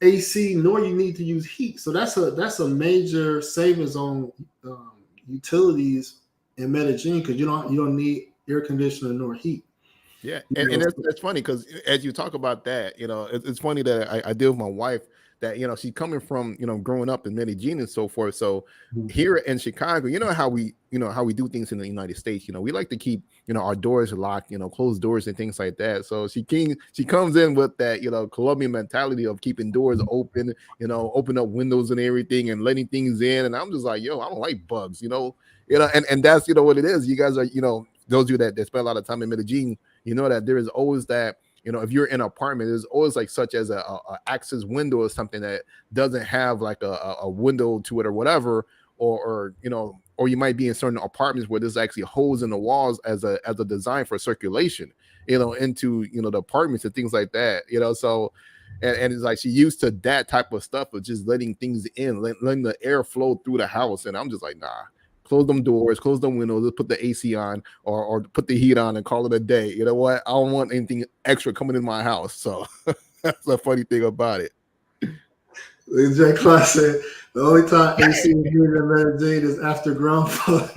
AC nor you need to use heat. So that's a major savings on utilities in Medellin because you don't need air conditioner nor heat. Yeah, and that's funny because as you talk about that, it's funny that I deal with my wife that she's coming from growing up in Medellin and so forth. So here in Chicago, how we do things in the United States. We like to keep our doors locked, closed doors and things like that. So she comes in with that Colombian mentality of keeping doors open, open up windows and everything and letting things in. And I'm just like, I don't like bugs, and that's what it is. You guys are those of you that spend a lot of time in Medellin, that there is always that. If you're in an apartment, there's always such as a access window or something that doesn't have a window to it or whatever, or or you might be in certain apartments where there's actually holes in the walls as a design for circulation, into the apartments and things like that, so. And it's like she used to that type of stuff of just letting things in, letting the air flow through the house. And I'm just like, nah, close them doors, close them windows, let's put the AC on or put the heat on and call it a day. You know what? I don't want anything extra coming in my house. So that's the funny thing about it. J. Clark said the only time AC is used in Mary Jane is after grown folk.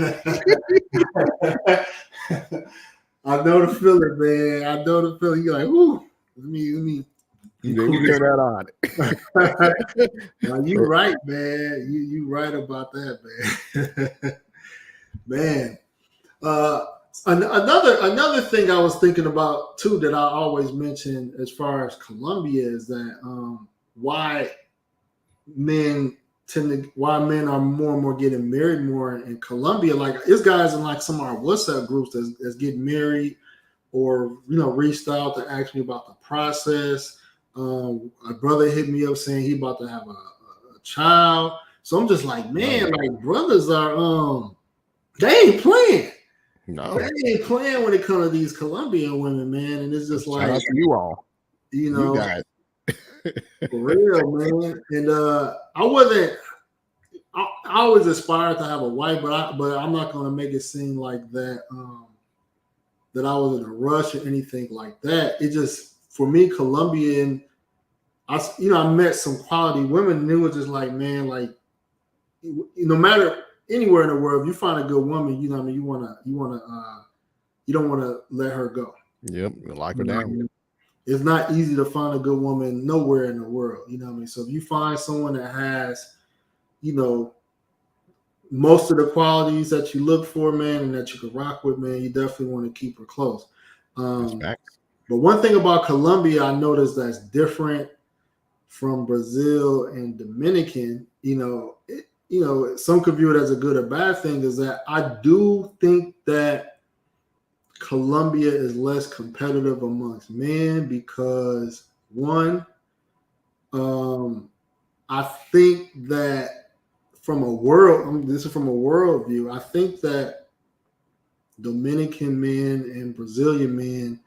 I know the feeling, man. I know the feeling. You're like, ooh, let me turn that on. Now, you right, man. You right about that, man. Man, another thing I was thinking about too that I always mention as far as Colombia is that why men are more and more getting married more in Colombia. Like there's guys in like some of our WhatsApp groups that's getting married or reached out to ask me about the process. A brother hit me up saying he about to have a child. So I'm just like, man, like brothers are they ain't playing. No, they ain't playing when it comes to these Colombian women, man. And it's just like, shout out to you all, you guys. For real, man. And I always aspired to have a wife, but I'm not gonna make it seem like that that I was in a rush or anything like that. It just, for me, Colombian, I met some quality women, and it was just like, man, like no matter anywhere in the world, if you find a good woman, you know what I mean, you don't want to let her go. Yep, lock her down. It's not easy to find a good woman nowhere in the world, you know what I mean? So if you find someone that has, most of the qualities that you look for, man, and that you can rock with, man, you definitely want to keep her close. But one thing about Colombia, I noticed that's different from Brazil and Dominican, some could view it as a good or bad thing, is that I do think that Colombia is less competitive amongst men because, one, I think that this is from a world view, I think that Dominican men and Brazilian men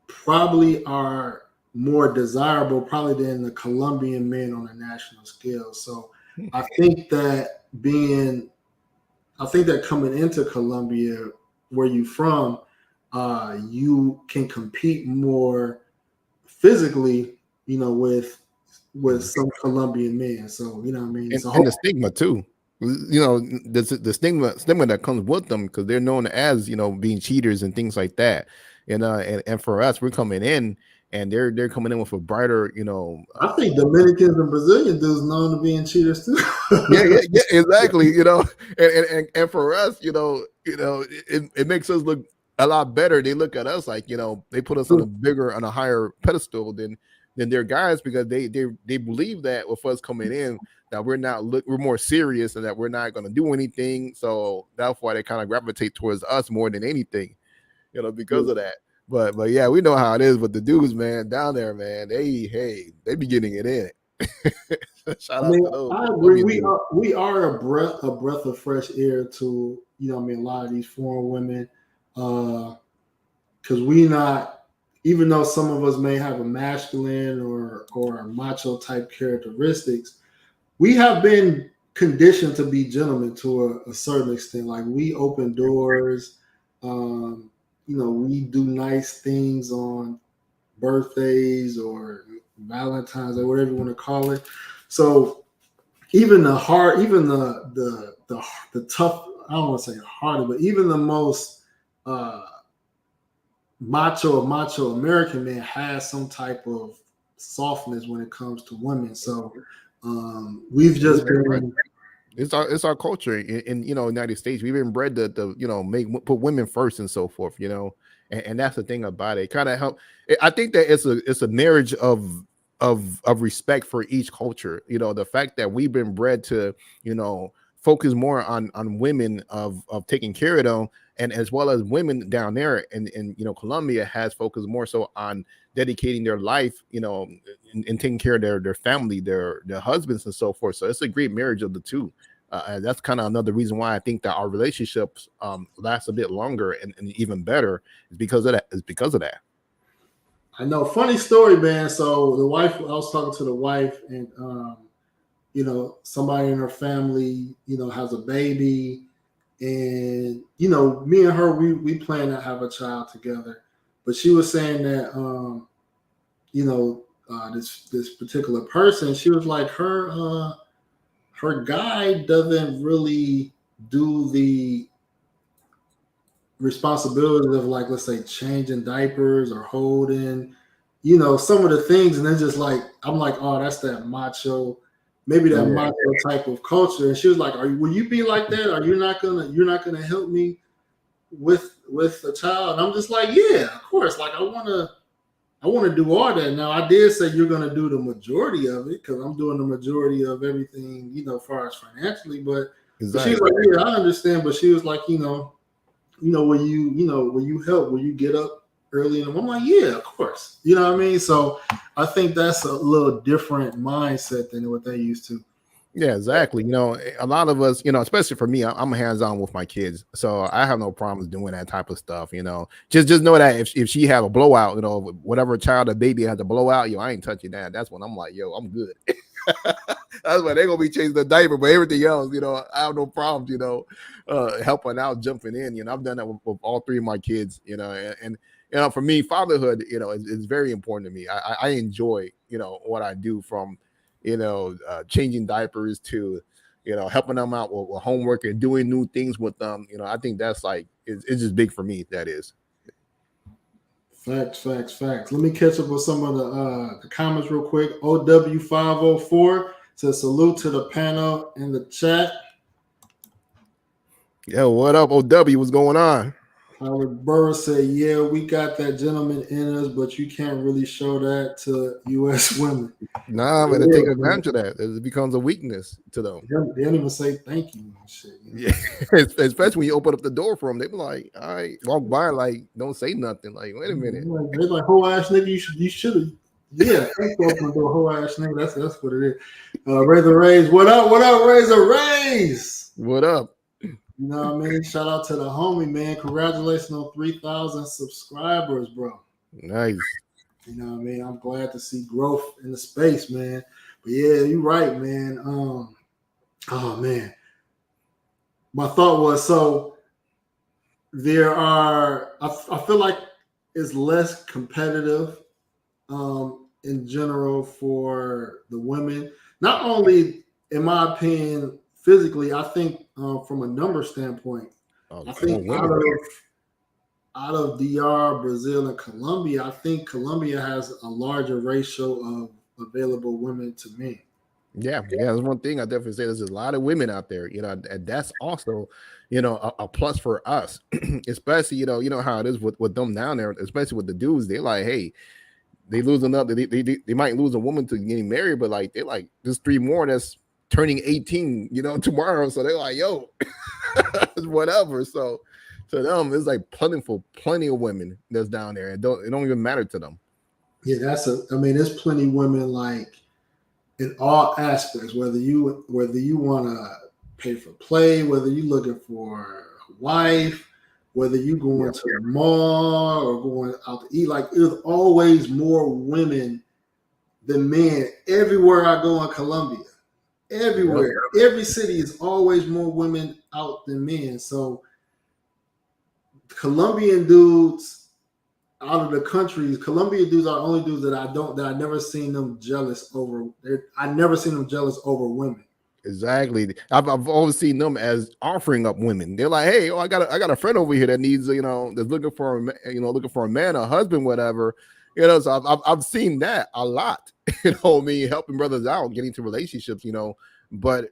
probably are more desirable probably than the Colombian men on a national scale. So I think that coming into Colombia, where you from, you can compete more physically, with some Colombian men. So you know what I mean. And the stigma too. The stigma that comes with them because they're known as being cheaters and things like that. And for us, we're coming in and they're coming in with a brighter, I think Dominicans and Brazilian dudes known to being cheaters too. yeah, exactly. And for us, it makes us look a lot better. They look at us like, they put us on a higher pedestal than their guys because they believe that with us coming in that we're more serious and that we're not going to do anything. So that's why they kind of gravitate towards us more than anything, because of that. But yeah, we know how it is with the dudes, man, down there, man. They be getting it in. Shout out to those. I agree. We are a breath of fresh air to a lot of these foreign women, because even though some of us may have a masculine or macho type characteristics, we have been conditioned to be gentlemen to a certain extent. Like we open doors, we do nice things on birthdays or Valentine's or whatever you want to call it. So even the tough, I don't want to say harder, but even the most macho American man has some type of softness when it comes to women. So we've just been. It's our culture in United States. We've been bred to put women first and so forth, and that's the thing about it. Kind of help. I think that it's a marriage of respect for each culture. The fact that we've been bred to focus more on women of taking care of them, and as well as women down there in Colombia has focused more so on dedicating their life, and taking care of their family, their husbands and so forth. So it's a great marriage of the two. And that's kind of another reason why I think that our relationships last a bit longer and even better is because of that. Is because of that. I know. Funny story, man. So the wife, I was talking to the wife, and somebody in her family, has a baby, and me and her, we plan to have a child together. But she was saying that, this particular person, she was like her guy doesn't really do the responsibilities of, like, let's say changing diapers or holding, some of the things, and then just like I'm like, oh, that's that macho, maybe that macho type of culture. And she was like, will you be like that? Are you not gonna help me with a child? And I'm just like, yeah, of course. Like I wanna do all that. Now I did say you're gonna do the majority of it because I'm doing the majority of everything, as far as financially. But she was like, yeah, I understand. But she was like, will you help? Will you get up early? And I'm like, yeah, of course. You know what I mean? So I think that's a little different mindset than what they used to. Yeah, exactly. A lot of us, especially for me, I'm hands-on with my kids, so I have no problems doing that type of stuff. Just know that if she have a blowout, whatever child or baby has a blowout, I ain't touching that. That's when I'm like, yo, I'm good. That's why they're gonna be changing the diaper, but everything else, I have no problems, helping out, jumping in. I've done that with all three of my kids, and for me, fatherhood, is very important to me. I enjoy, what I do, from changing diapers to helping them out with homework and doing new things with them. I think that's like it's just big for me. That is facts. Let me catch up with some of the comments real quick. OW504 says salute to the panel in the chat. Yo, what up, OW? What's going on? Howard Burr said, yeah, we got that gentleman in us, but you can't really show that to U.S. women. Nah, but they take advantage of that. It becomes a weakness to them. They don't even say thank you and shit. Yeah, especially when you open up the door for them. They be like, all right, walk by, like, don't say nothing. Like, wait a minute. They're like, whole ass nigga, you should have. Yeah, thanks for opening the door, whole ass nigga. That's what it is. Razor Rays, what up, Razor Rays? What up? You know what I mean? Shout out to the homie, man. Congratulations on 3,000 subscribers, bro. Nice. You know what I mean? I'm glad to see growth in the space, man. But yeah, you're right, man. Oh man. My thought was, so there are, I feel like it's less competitive in general for the women. Not only, in my opinion, physically, I think from a number standpoint, I think out of DR, Brazil, and Colombia, I think Colombia has a larger ratio of available women to men. Yeah, that's one thing I definitely say. There's a lot of women out there, and that's also, a plus for us, especially, you know how it is with them down there, especially with the dudes. They're like, hey, they lose another, they might lose a woman to getting married, but like, they're like, there's 3 more that's turning 18, tomorrow. So they're like, yo, whatever. So to them, it's like plenty of women that's down there. It don't even matter to them. Yeah, there's plenty of women, like, in all aspects, whether you want to pay for play, whether you're looking for a wife, whether you going to the mall or going out to eat, like, there's always more women than men everywhere I go in Colombia. Everywhere, every city is always more women out than men. So Colombian dudes out of the countries, Colombian dudes are the only dudes that I never seen them jealous over. I never seen them jealous over women. Exactly. I've always seen them as offering up women. They're like, hey, I got a friend over here that needs, that's looking for a man, a husband, whatever. So I've seen that a lot. Helping brothers out, getting to relationships. But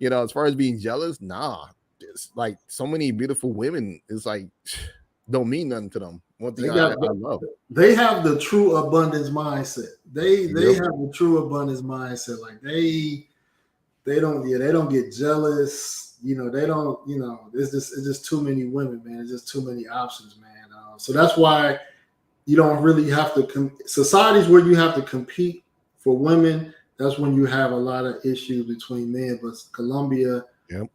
as far as being jealous, nah. It's like so many beautiful women. It's like don't mean nothing to them. One thing I love. They have the true abundance mindset. They have the true abundance mindset. Like they don't get jealous. They don't. It's just too many women, man. It's just too many options, man. So that's why you don't really have to. Societies where you have to compete for women, that's when you have a lot of issues between men. But Colombia, Yep.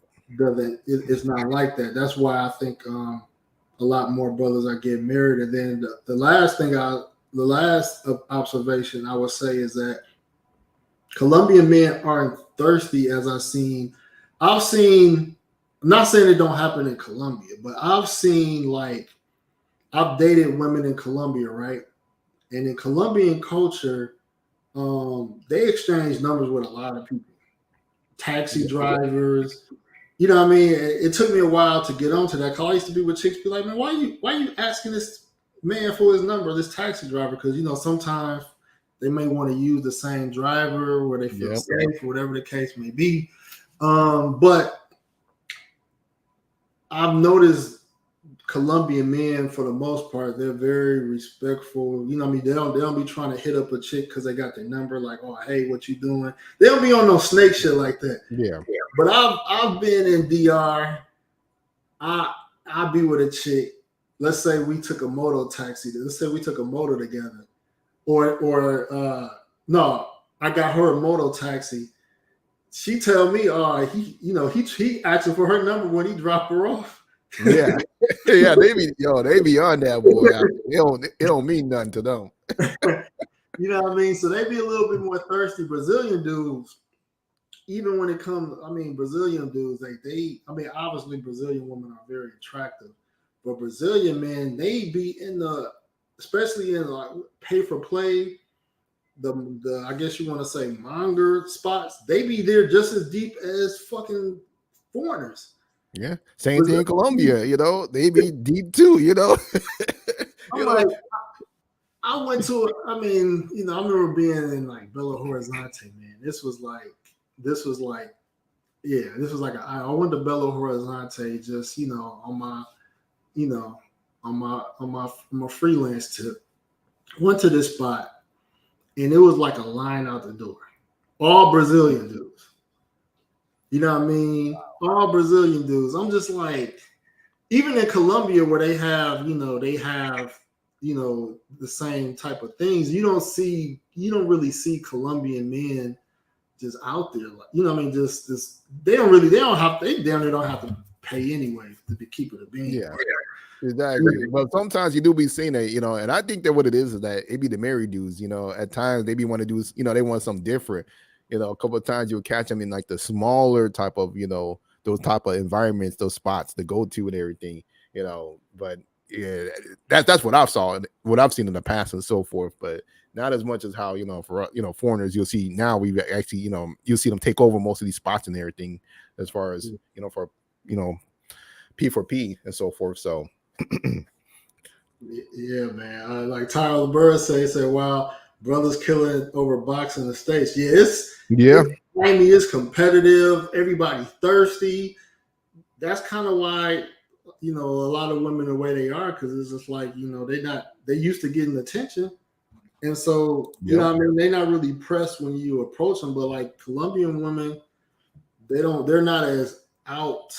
It's not like that. That's why I think a lot more brothers are getting married. And then the last observation I would say is that Colombian men aren't thirsty as I've seen, I'm not saying it don't happen in Colombia, but I've seen, like, I've dated women in Colombia, right? And in Colombian culture, they exchange numbers with a lot of people, taxi drivers. You know what I mean? It took me a while to get onto that. Cause I used to be with chicks, be like, man, why you asking this man for his number, this taxi driver? Because sometimes they may want to use the same driver where they feel safe, or whatever the case may be. But I've noticed Colombian men, for the most part, they're very respectful. You know what I mean? They don't be trying to hit up a chick because they got their number, like, oh, hey, what you doing? They don't be on no snake shit like that. Yeah. But I've been in DR. I'll be with a chick. Let's say we took a moto taxi. Let's say we took a moto together. No, I got her a moto taxi. She tell me, he asking for her number when he dropped her off. Yeah. Yeah, they be on that, boy. It don't mean nothing to them. You know what I mean? So they be a little bit more thirsty. Brazilian dudes, even when it comes, Brazilian dudes, obviously Brazilian women are very attractive, but Brazilian men, they be especially in like pay for play, the I guess you want to say monger spots, they be there just as deep as fucking foreigners. Yeah, same thing in Colombia. They be deep too. I'm like, I went to, I remember being in like Belo Horizonte, man. This was like, I went to Belo Horizonte just, on my freelance tip. Went to this spot, and it was like a line out the door. All Brazilian dudes. You know what I mean? All Brazilian dudes. I'm just like, even in Colombia where they have the same type of things, you don't really see Colombian men just out there, like, you know what I mean? Just they down there don't have to pay anyway to keep it a bean. Yeah. Exactly. But sometimes you do be seeing it, and I think that what it is that it be the married dudes, at times they be want to do, they want something different. A couple of times you'll catch them in like the smaller type of, those type of environments, those spots to go to and everything, but yeah, that's what I've seen in the past and so forth, but not as much as how, for, foreigners, you'll see now we've actually, you'll see them take over most of these spots and everything as far as, for, P4P and so forth. So, yeah, man. Like Tyler Bird said, wow, brothers killing over boxing in the States. Miami is competitive. Everybody's thirsty. That's kind of why, a lot of women the way they are, because it's just like, they used to getting attention. And so, you know what I mean? They're not really pressed when you approach them, but like Colombian women, they're not as out.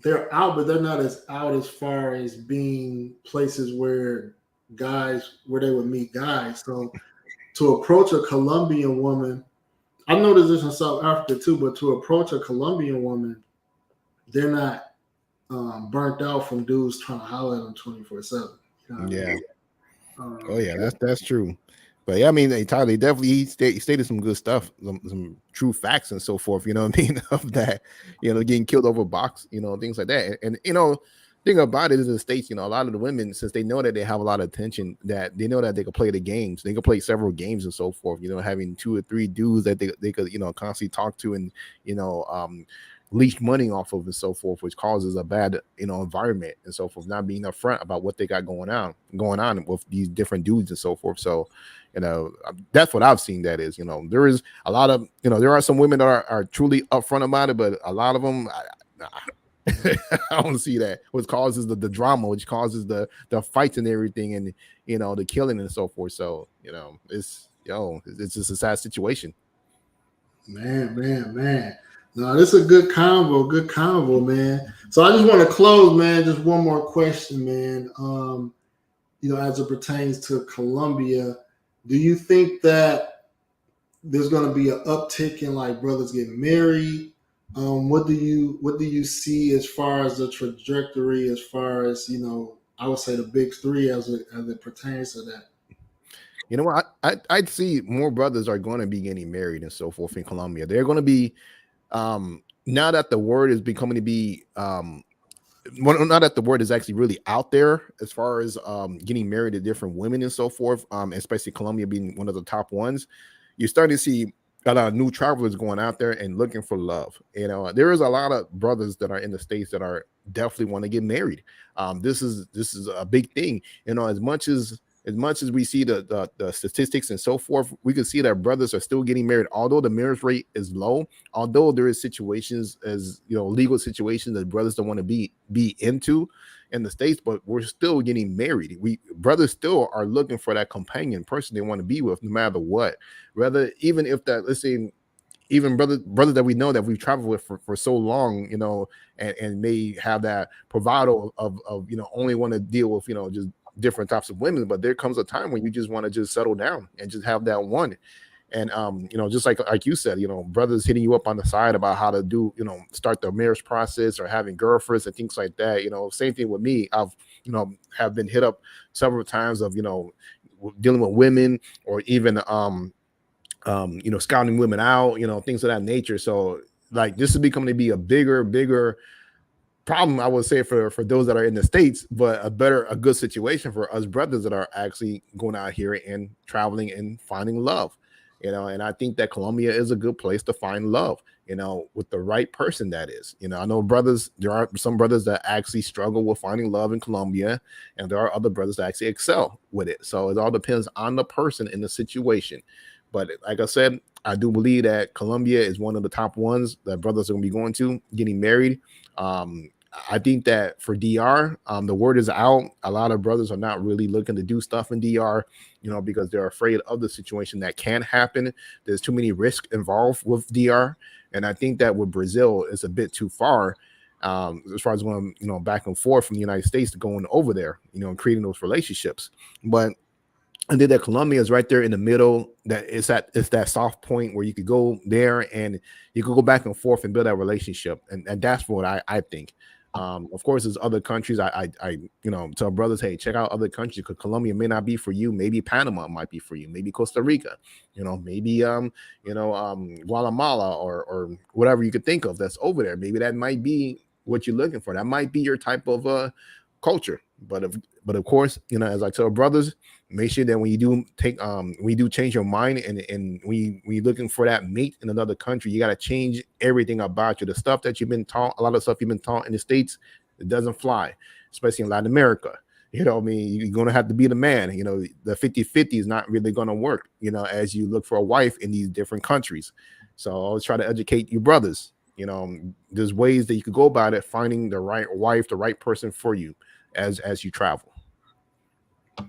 They're out, but they're not as out as far as being places where they would meet guys. So to approach a Colombian woman, I've noticed this in South Africa too, but to approach a Colombian woman, they're not burnt out from dudes trying to holler at them 24/7. Oh yeah, that's true. But yeah, Tyler, he definitely stated some good stuff, some true facts and so forth. You know what I mean? Of that, getting killed over box, things like that. And thing about it is in the States, a lot of the women, since they know that they have a lot of attention, that they know that they can play the games, they can play several games and so forth. Having 2 or 3 dudes that they could constantly talk to and leech money off of and so forth, which causes a bad environment and so forth, not being upfront about what they got going on with these different dudes and so forth. So that's what I've seen. That is, there is a lot of, there are some women that are truly upfront about it, but a lot of them, I don't see that, which causes the drama, which causes the fights and everything, and the killing and so forth. So it's just a sad situation. Man. No, this is a good convo, man. So I just want to close, man. Just one more question, man. As it pertains to Colombia, do you think that there's going to be an uptick in like brothers getting married? What do you see as far as the trajectory, as far as I would say the big three as it pertains to that. You know what? I'd see more brothers are going to be getting married and so forth in Colombia. They're going to be now that the word is becoming to be well, not that the word is actually really out there as far as getting married to different women and so forth, especially Colombia being one of the top ones. You're starting to see a lot of new travelers going out there and looking for love. You know, there is a lot of brothers that are in the States that are definitely want to get married. This is a big thing. You know, as much as we see the statistics and so forth, we can see that brothers are still getting married, although the marriage rate is low. Although there is situations, as you know, legal situations that brothers don't want to be into in the States, but we're still getting married. We brothers still are looking for that companion person they want to be with, no matter what. Rather, even if that, let's say, even brothers that we know that we've traveled with for so long, you know, and may have that bravado of only want to deal with just different types of women. But there comes a time when you just want to just settle down and just have that one. And just like you said, brothers hitting you up on the side about how to do, start the marriage process or having girlfriends and things like that. Same thing with me. I've have been hit up several times of dealing with women, or even scouting women out, things of that nature. So like this is becoming to be a bigger problem, I would say, for those that are in the States, but a good situation for us brothers that are actually going out here and traveling and finding love. And I think that Colombia is a good place to find love, with the right person. That is, I know there are some brothers that actually struggle with finding love in Colombia, and there are other brothers that actually excel with it. So it all depends on the person in the situation. But like I said, I do believe that Colombia is one of the top ones that brothers are going to be going to, getting married. I think that for DR, the word is out. A lot of brothers are not really looking to do stuff in DR, because they're afraid of the situation that can happen. There's too many risks involved with DR. And I think that with Brazil, it's a bit too far, as far as going, back and forth from the United States to going over there, and creating those relationships. But I think that Colombia is right there in the middle. That it's that soft point where you could go there and you could go back and forth and build that relationship, and that's what I think. Of course, there's other countries. I tell brothers, hey, check out other countries, because Colombia may not be for you. Maybe Panama might be for you. Maybe Costa Rica. Maybe Guatemala or whatever you could think of that's over there. Maybe that might be what you're looking for. That might be your type of culture. But of course, as I tell brothers, make sure that when you do change your mind, and we looking for that mate in another country, you got to change everything about you. The stuff that you've been taught, a lot of stuff you've been taught in the States, it doesn't fly, especially in Latin America. I mean, you're going to have to be the man. The 50-50 is not really going to work, as you look for a wife in these different countries. So I always try to educate you brothers. There's ways that you could go about it, finding the right wife, the right person for you as you travel.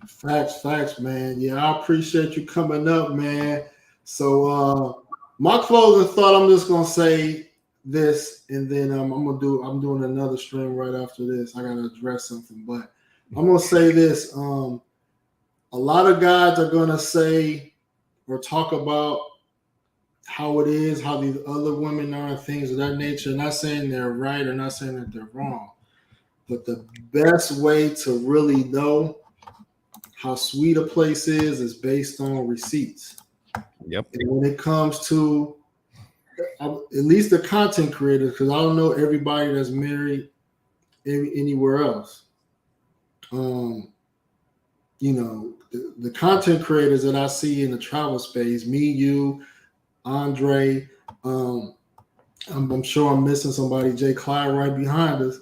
Facts, man. Yeah, I appreciate you coming up, man. So my closing thought, I'm just gonna say this, and then I'm doing another stream right after this. I gotta address something, but I'm gonna say this. A lot of guys are gonna say or talk about how it is, how these other women are, and things of that nature. Not saying they're right or not saying that they're wrong, but the best way to really know how sweet a place is based on receipts. Yep. And when it comes to at least the content creators, because I don't know everybody that's married anywhere else. The content creators that I see in the travel space, me, you, Andre, I'm sure I'm missing somebody, Jay Clyde right behind us.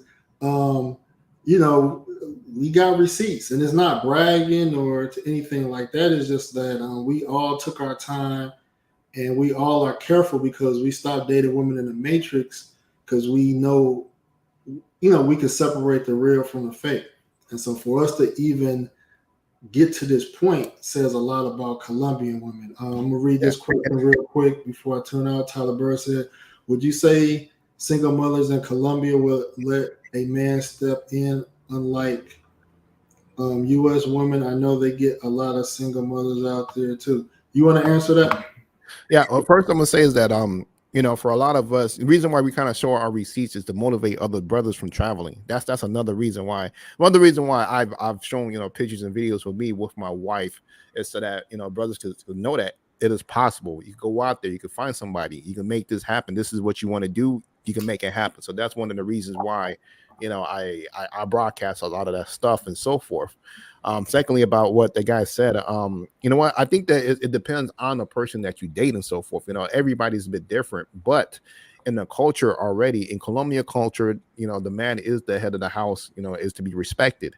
We got receipts, and it's not bragging or to anything like that. It's just that we all took our time, and we all are careful because we stopped dating women in the matrix, because we know, we can separate the real from the fake. And so for us to even get to this point says a lot about Colombian women. I'm going to read this question real quick before I tune out. Tyler Burr said, would you say single mothers in Colombia will let a man step in, unlike U.S. women? I know they get a lot of single mothers out there too. You want to answer that? Yeah. Well, first I'm gonna say is that you know, for a lot of us, the reason why we kind of show our receipts is to motivate other brothers from traveling. That's another reason why. One of the reason why I've shown, you know, pictures and videos with me with my wife is so that, you know, brothers could know that it is possible. You can go out there, you can find somebody, you can make this happen. This is what you want to do, you can make it happen. So that's one of the reasons why, you know, I broadcast a lot of that stuff and so forth. Secondly, about what the guy said, you know what, I think that it depends on the person that you date and so forth. You know, everybody's a bit different, but in the culture already, in Colombia culture, you know, the man is the head of the house, you know, is to be respected.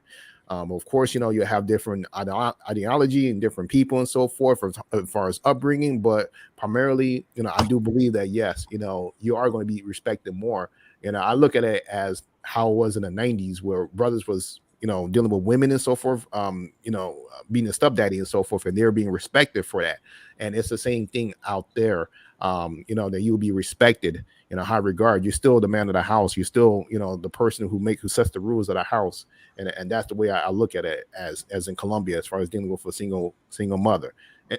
Of course, you know, you have different ideology and different people and so forth as far as upbringing, but primarily, you know, I do believe that, yes, you know, you are going to be respected more. You know, I look at it as how it was in the 90s where brothers was, you know, dealing with women and so forth, you know, being a stepdaddy and so forth, and they're being respected for that. And it's the same thing out there, you know, that you'll be respected in a high regard. You're still the man of the house. You're still, you know, the person who sets the rules of the house. And that's the way I look at it as in Colombia, as far as dealing with a single mother.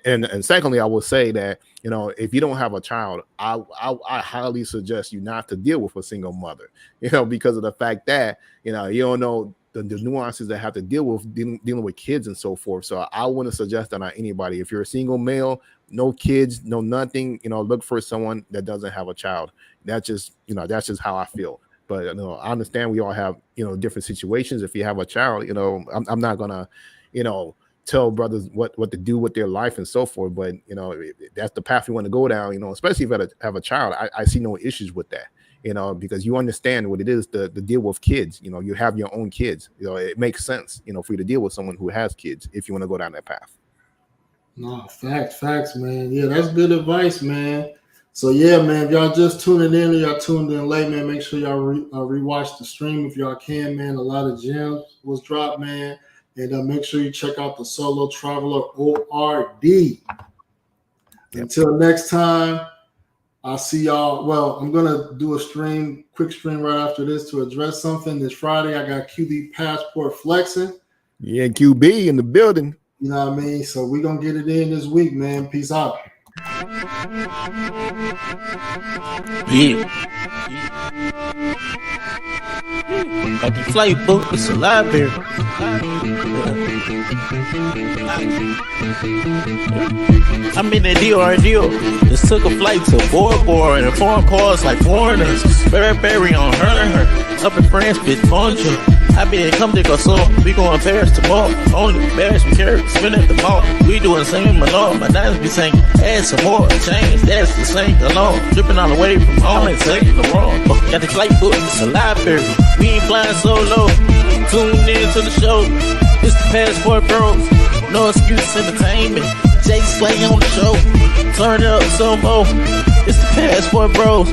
And secondly, I will say that, you know, if you don't have a child, I highly suggest you not to deal with a single mother, you know, because of the fact that, you know, you don't know the nuances that have to deal with dealing with kids and so forth. So I wouldn't suggest that on anybody. If you're a single male, no kids, no nothing, you know, look for someone that doesn't have a child. That's just, you know, that's just how I feel. But, you know, I understand we all have, you know, different situations. If you have a child, you know, I'm not gonna, you know, tell brothers what to do with their life and so forth. But, you know, if that's the path you want to go down, you know, especially if you have a child, I see no issues with that. You know, because you understand what it is to deal with kids. You know, you have your own kids. You know, it makes sense, you know, for you to deal with someone who has kids if you want to go down that path. No, facts, man. Yeah, that's good advice, man. So yeah, man, if y'all just tuning in or y'all tuned in late, man, make sure y'all rewatch the stream if y'all can, man. A lot of gems was dropped, man. And make sure you check out the Solo Traveler ORD. Yep. Until next time. I'll see y'all. Well, I'm going to do a quick stream right after this to address something. This Friday, I got QB Passport flexing. Yeah, QB in the building. You know what I mean? So we're going to get it in this week, man. Peace out. Yeah. Got the flight book, it's a library. I'm in the deal. Just took a flight to Bora and foreign cars like foreigners. Berry on her. Up in France, bitch, bonjour. I been come to go so we going Paris tomorrow. Only Paris we carry, spin at the mall. We doing the same alone. My diamonds be saying, add some more change. That's the same alone. Dripping all the way from home and taking the wrong. Got the flight book, it's a library. We ain't flying solo. Tune in to the show. It's the Passport Bros. No excuse entertainment. Jay Slay on the show. Turn it up some more. It's the Passport Bros.